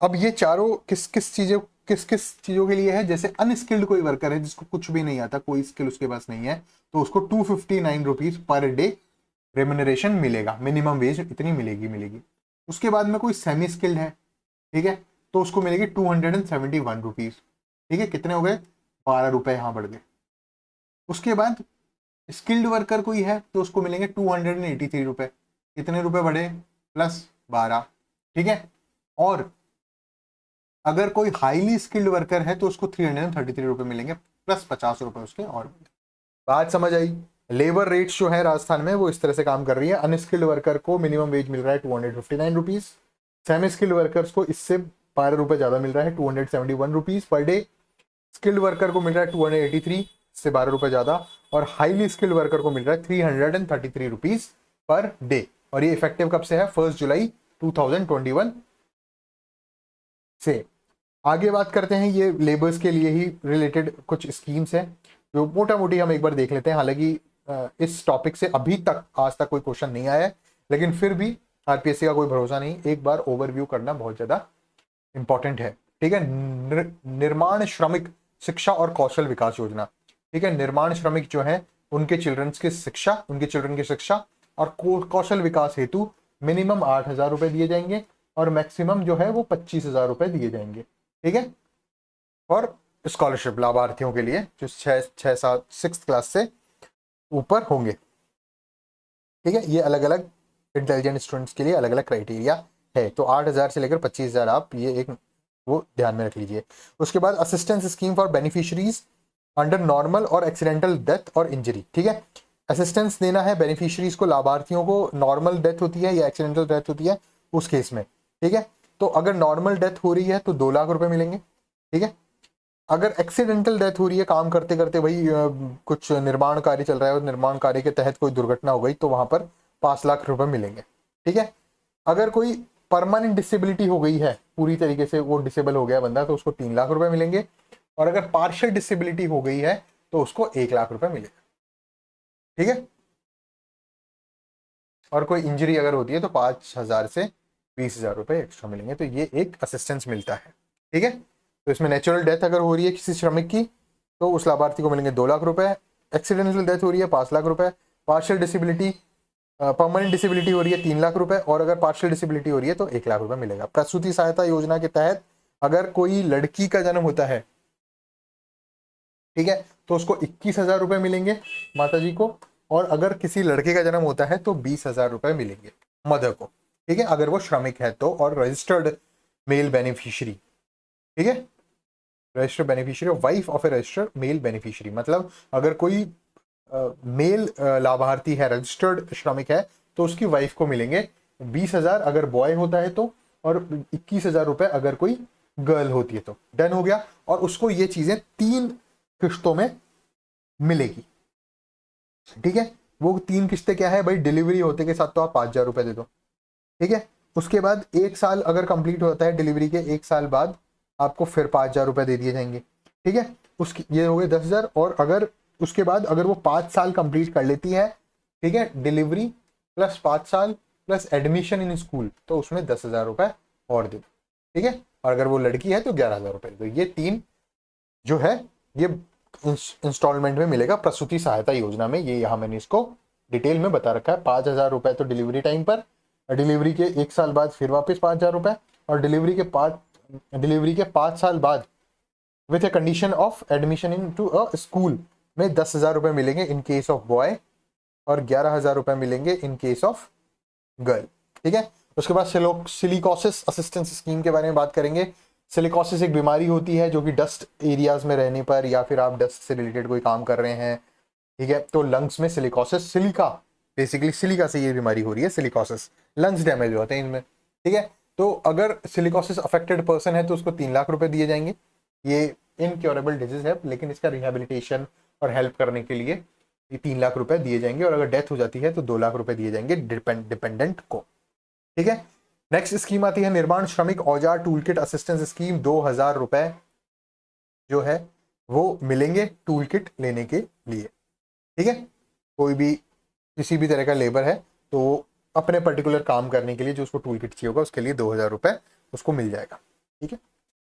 अब ये चारों किस किस चीजों के लिए है? जैसे अनस्किल्ड कोई वर्कर है जिसको कुछ भी नहीं आता, कोई स्किल उसके पास नहीं है, तो उसको 259 रुपीज पर डे रेम्युनरेशन मिलेगा, मिनिमम वेज इतनी मिलेगी। उसके बाद में कोई सेमी स्किल्ड है, ठीक है, तो उसको मिलेगी 271 रुपीज, ठीक है, कितने हो गए? 12 रुपए यहां बढ़ गए। उसके बाद स्किल्ड वर्कर कोई है तो उसको मिलेंगे 283 रुपए, कितने रुपए बढ़े? प्लस 12, ठीक है। और अगर कोई हाईली स्किल्ड वर्कर है तो उसको 333 रुपए मिलेंगे, प्लस 50 रुपए उसके और। बात समझ आई? लेबर रेट्स जो है राजस्थान में वो इस तरह से काम कर रही है। अनस्किल्ड वर्कर को मिनिमम वेज मिल रहा है 259 रुपीज, सेमी स्किल्ड वर्कर्स को इससे 12 रुपए ज्यादा मिल रहा है 271 rupees per day, skilled worker को मिल रहा है 283 से 12 रुपए ज्यादा, और हाईली स्किल्ड वर्कर को मिल रहा है 333 रुपीज पर डे। और ये इफेक्टिव कब से है? 1 जुलाई 2021 से। आगे बात करते हैं, ये लेबर्स के लिए ही रिलेटेड कुछ स्कीम्स हैं जो मोटा मोटी हम एक बार देख लेते हैं। हालांकि इस टॉपिक से अभी तक आज तक कोई क्वेश्चन नहीं आया है, लेकिन फिर भी आरपीएससी का कोई भरोसा नहीं, एक बार ओवरव्यू करना बहुत ज्यादा इंपॉर्टेंट है, ठीक है। निर्माण श्रमिक शिक्षा और कौशल विकास योजना, ठीक है। निर्माण श्रमिक जो है उनके चिल्ड्रन की शिक्षा और कौशल विकास हेतु मिनिमम 8,000 रुपए दिए जाएंगे और मैक्सिमम जो है वो 25,000 रुपए दिए जाएंगे, ठीक है। और स्कॉलरशिप लाभार्थियों के लिए जो 6 क्लास से ऊपर होंगे, ठीक है। ये अलग अलग इंटेलिजेंट स्टूडेंट्स के लिए अलग अलग क्राइटेरिया है। तो 8,000 से लेकर 25,000 आप ये एक वो ध्यान में रख लीजिए। उसके बाद assistance scheme for beneficiaries under normal और एक्सीडेंटल डेथ और इंजरी, ठीक है। असिस्टेंस देना है बेनिफिशियरीज को, लाभार्थियों को, नॉर्मल डेथ होती है या एक्सीडेंटल डेथ होती है उस केस में, ठीक है। तो अगर नॉर्मल डेथ हो रही है तो 2 लाख रुपए मिलेंगे, ठीक है। अगर एक्सीडेंटल डेथ हो रही है काम करते करते, भाई कुछ निर्माण कार्य चल रहा है और निर्माण कार्य के तहत कोई दुर्घटना हो गई, तो वहां पर 5 लाख रुपए मिलेंगे, ठीक है। अगर कोई परमानेंट डिसेबिलिटी हो गई है, पूरी तरीके से वो डिसेबल हो गया बंदा, तो उसको 3 लाख रुपए मिलेंगे। और अगर पार्शियल डिसेबिलिटी हो गई है तो उसको 1 लाख रुपए मिलेगा, ठीक है। और कोई इंजरी अगर होती है तो 5,000 से 20,000 रुपए एक्स्ट्रा मिलेंगे। तो ये एक असिस्टेंस मिलता है, ठीक है। तो इसमें नेचुरल डेथ अगर हो रही है किसी श्रमिक की तो उस लाभार्थी को मिलेंगे 2 लाख रुपए, एक्सीडेंटल डेथ हो रही है 5 लाख रुपए, पार्शियल डिसेबिलिटी परमानेंट डिसेबिलिटी हो रही है 3 लाख रुपए, और अगर पार्शियल डिसेबिलिटी हो रही है तो 1 लाख रुपए मिलेगा। प्रसूति सहायता योजना के तहत अगर कोई लड़की का जन्म होता है, ठीक है, तो उसको 21,000 रुपए मिलेंगे माता जी को, और अगर किसी लड़के का जन्म होता है तो 20,000 रुपए मिलेंगे मदर को, ठीक है, अगर वो श्रमिक है तो, और रजिस्टर्ड मेल बेनिफिशियरी, ठीक है, registered beneficiary wife of a registered male beneficiary, मतलब अगर कोई मेल लाभार्थी है, रजिस्टर्ड श्रमिक है, तो उसकी वाइफ को मिलेंगे 20,000 अगर बॉय होता है तो, और 21,000 रुपए अगर कोई गर्ल होती है तो। डन हो गया। और उसको ये चीजें 3 किश्तों में मिलेगी, ठीक है। वो 3 किस्तें क्या है भाई? डिलीवरी होते के साथ तो आप 5,000 रुपए दे दो, ठीक है। उसके बाद 1 साल अगर कंप्लीट होता है, डिलीवरी के 1 साल बाद आपको फिर 5,000 रुपए दे दिए जाएंगे, ठीक है। उसकी ये हो गए 10,000। और अगर उसके बाद अगर वो 5 साल कंप्लीट कर लेती है, ठीक है, डिलीवरी प्लस 5 साल प्लस एडमिशन इन स्कूल, तो उसमें 10,000 रुपए और दे दो, ठीक है। और अगर वो लड़की है तो 11,000 रुपए। तो ये 3 जो है ये इंस्टॉलमेंट में मिलेगा प्रसूति सहायता योजना में। ये यहाँ मैंने इसको डिटेल में बता रखा है। 5,000 रुपए तो डिलीवरी टाइम पर, डिलीवरी के 1 साल बाद फिर वापस 5,000 रुपए, और डिलीवरी के 5 साल बाद with a condition of admission into a school में 10,000 रुपए मिलेंगे इन केस ऑफ बॉय, और 11,000 रुपए मिलेंगे इन केस ऑफ गर्ल, ठीक है। उसके बाद सिलिकॉसिस असिस्टेंस स्कीम के बारे में बात करेंगे। सिलिकॉसिस एक बीमारी होती है जो कि डस्ट एरियाज में रहने पर, या फिर आप डस्ट से रिलेटेड कोई काम कर रहे हैं, ठीक है, तो लंग्स में सिलिकॉसिस, सिलिका बेसिकली सिलिका से ये बीमारी हो रही है, सिलिकॉसिस, लंग्स डैमेज होते हैं इनमें, ठीक है। तो अगर सिलिकॉसिस अफेक्टेड पर्सन है तो उसको 3 लाख रुपए दिए जाएंगे। ये इनक्योरेबल डिजीज है, लेकिन इसका रिहेबिलिटेशन और हेल्प करने के लिए ये 3 लाख रुपए दिए जाएंगे। और अगर डेथ हो जाती है तो 2 लाख रुपए दिए जाएंगे डिपेंडेंट को, ठीक है। नेक्स्ट स्कीम आती है निर्माण श्रमिक औजार टूल किट असिस्टेंस स्कीम। 2,000 रुपए जो है वो मिलेंगे टूल किट लेने के लिए। ठीक है, कोई भी किसी भी तरह का लेबर है तो अपने पर्टिकुलर काम करने के लिए जो उसको टूल किट चाहिए होगा उसके लिए 2,000 रुपए उसको मिल जाएगा। ठीक है,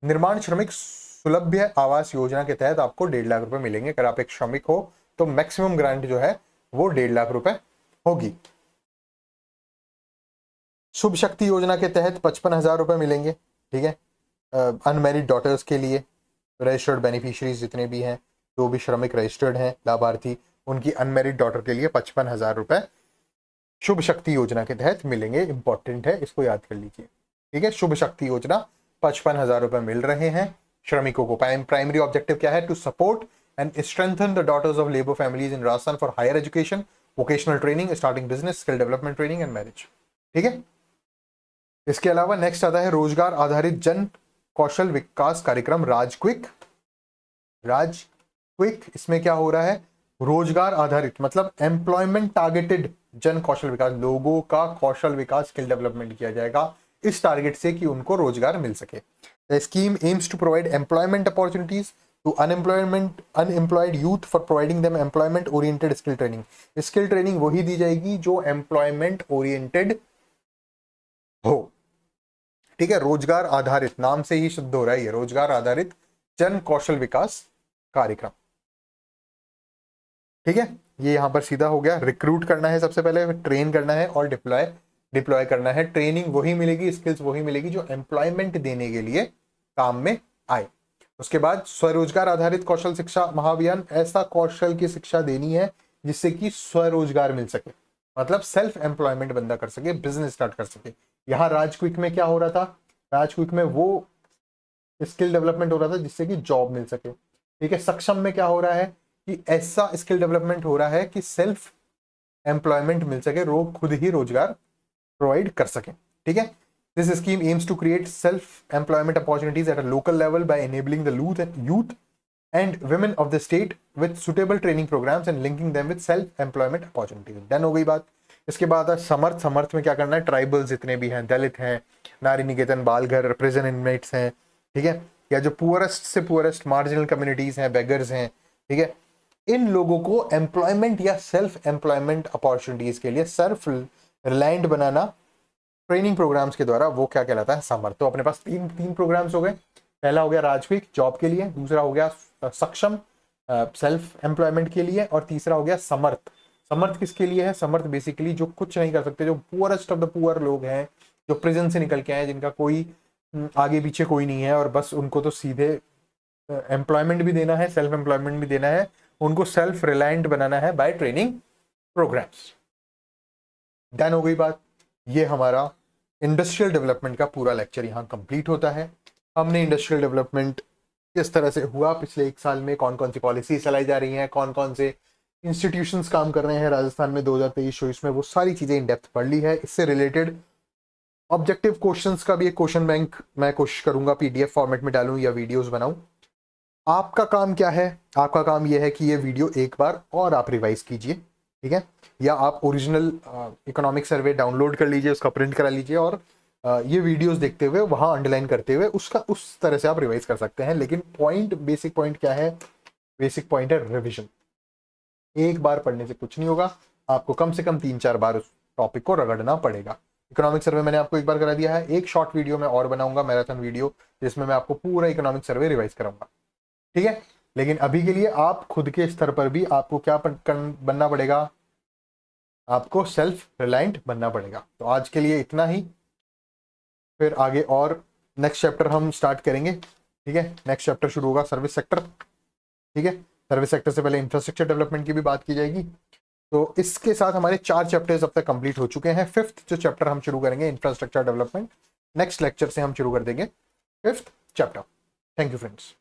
निर्माण श्रमिक सुलभ्य आवास योजना के तहत आपको 1.5 लाख रुपए मिलेंगे। अगर आप एक श्रमिक हो तो मैक्सिमम ग्रांट जो है वो 1.5 लाख रुपए होगी। शुभ शक्ति योजना के तहत 55,000 रुपए मिलेंगे। ठीक है, अनमैरिड डॉटर्स के लिए, रजिस्टर्ड बेनिफिशियरीज जितने भी हैं, जो भी श्रमिक रजिस्टर्ड हैं लाभार्थी, उनकी अनमैरिड डॉटर के लिए 55,000 रुपए शुभ शक्ति योजना के तहत मिलेंगे। इंपॉर्टेंट है, इसको याद कर लीजिए। ठीक है, शुभ शक्ति योजना 55,000 रुपए मिल रहे हैं श्रमिकों को। प्राइमरी ऑब्जेक्टिव क्या है? To support and strengthen the daughters of labour families in Rajasthan for higher education, vocational training, starting business, skill development training and marriage. ठीक है, इसके अलावा नेक्स्ट आता है रोजगार आधारित जन कौशल विकास कार्यक्रम राजक्विक। इसमें क्या हो रहा है? रोजगार आधारित मतलब एम्प्लॉयमेंट टारगेटेड जन कौशल विकास, लोगों का कौशल विकास, स्किल डेवलपमेंट किया जाएगा इस टारगेट से कि उनको रोजगार मिल सके। The scheme aims to provide employment opportunities to unemployed youth for providing them employment oriented skill training. Skill training वही दी जाएगी जो एम्प्लॉयमेंट ओरिएंटेड हो। ठीक है, रोजगार आधारित, नाम से ही शुद्ध हो रहा है ये, रोजगार आधारित जन कौशल विकास कार्यक्रम। ठीक है, ये यहां पर सीधा हो गया। रिक्रूट करना है सबसे पहले, ट्रेन करना है और डिप्लॉय करना है। ट्रेनिंग वही मिलेगी, स्किल्स वही मिलेगी जो एम्प्लॉयमेंट देने के लिए काम में आए। उसके बाद स्वरोजगार आधारित कौशल शिक्षा महाअभियान, ऐसा कौशल की शिक्षा देनी है जिससे कि स्वरोजगार मिल सके, मतलब सेल्फ एम्प्लॉयमेंट बंदा कर सके, बिजनेस स्टार्ट कर सके। यहाँ राजक्विक में क्या हो रहा था? राजक्विक में वो स्किल डेवलपमेंट हो रहा था जिससे कि जॉब मिल सके। ठीक है, सक्षम में क्या हो रहा है कि ऐसा स्किल डेवलपमेंट हो रहा है कि सेल्फ एम्प्लॉयमेंट मिल सके, लोग खुद ही रोजगार प्रोवाइड कर सके। ठीक है, this scheme aims to create self employment opportunities at a local level by enabling the youth and women of the state with suitable training programs and linking them with self employment opportunities। Done हो गई बात। इसके बाद समर्थ। समर्थ में क्या करना है? Tribals जितने भी हैं, दलित हैं, नारी निकेतन, बालघर, प्रिजन इनमेट्स हैं, ठीक है, या जो पुअरेस्ट से पुअरेस्ट मार्जिनल कम्युनिटीज हैं, बेगर्स हैं, ठीक है, इन लोगों को एम्प्लॉयमेंट या सेल्फ एम्प्लॉयमेंट अपॉर्चुनिटीज के लिए सेल्फ रिलायंट बनाना ट्रेनिंग प्रोग्राम्स के द्वारा, वो क्या कहलाता है? समर्थ। तो अपने पास तीन प्रोग्राम्स हो गए। पहला हो गया राजक्विक जॉब के लिए, दूसरा हो गया सक्षम सेल्फ एम्प्लॉयमेंट के लिए, और तीसरा हो गया समर्थ। समर्थ किसके लिए है? समर्थ बेसिकली जो कुछ नहीं कर सकते, जो पुअरेस्ट ऑफ द पुअर लोग हैं, जो प्रिजन से निकल के आए, जिनका कोई आगे पीछे कोई नहीं है और बस उनको तो सीधे एम्प्लॉयमेंट भी देना है, सेल्फ एम्प्लॉयमेंट भी देना है, उनको सेल्फ रिलायंट बनाना है बाय ट्रेनिंग प्रोग्राम्स। डन हो गई बात। ये हमारा इंडस्ट्रियल डेवलपमेंट का पूरा लेक्चर यहाँ कंप्लीट होता है। हमने इंडस्ट्रियल डेवलपमेंट किस तरह से हुआ पिछले 1 साल में, कौन कौन सी पॉलिसी चलाई जा रही हैं, कौन कौन से इंस्टीट्यूशंस काम कर रहे हैं राजस्थान में 2023-24 में, वो सारी चीज़ें इन डेप्थ पढ़ ली है। इससे रिलेटेड ऑब्जेक्टिव क्वेश्चंस का भी एक क्वेश्चन बैंक मैं कोशिश करूंगा पीडीएफ फॉर्मेट में डालूं या वीडियोस बनाऊं। आपका काम क्या है? आपका काम यह है कि ये वीडियो एक बार और आप रिवाइज कीजिए, ठीक है, या आप ओरिजिनल इकोनॉमिक सर्वे डाउनलोड कर लीजिए, उसका प्रिंट करा लीजिए और ये वीडियोस देखते हुए वहाँ अंडरलाइन करते हुए उसका उस तरह से आप रिवाइज कर सकते हैं। लेकिन बेसिक पॉइंट क्या है? बेसिक पॉइंट है रिविजन। एक बार पढ़ने से कुछ नहीं होगा, आपको कम से कम 3-4 बार उस टॉपिक को रगड़ना पड़ेगा। इकोनॉमिक सर्वे मैंने आपको एक बार करा दिया है, एक शॉर्ट वीडियो मैं और बनाऊंगा, मैराथन वीडियो, जिसमें मैं आपको पूरा इकोनॉमिक सर्वे रिवाइज कराऊंगा, ठीक है। लेकिन अभी के लिए आप खुद के स्तर पर भी आपको क्या बनना पड़ेगा? आपको सेल्फ रिलायंट बनना पड़ेगा। तो आज के लिए इतना ही, फिर आगे और नेक्स्ट चैप्टर हम स्टार्ट करेंगे, ठीक है। नेक्स्ट चैप्टर शुरू होगा सर्विस सेक्टर, ठीक है। सर्विस सेक्टर से पहले इंफ्रास्ट्रक्चर डेवलपमेंट की भी बात की जाएगी। तो इसके साथ हमारे 4 चैप्टर्स अब तक कंप्लीट हो चुके हैं। 5th जो चैप्टर हम शुरू करेंगे इंफ्रास्ट्रक्चर डेवलपमेंट, नेक्स्ट लेक्चर से हम शुरू कर देंगे 5th chapter. Thank you friends.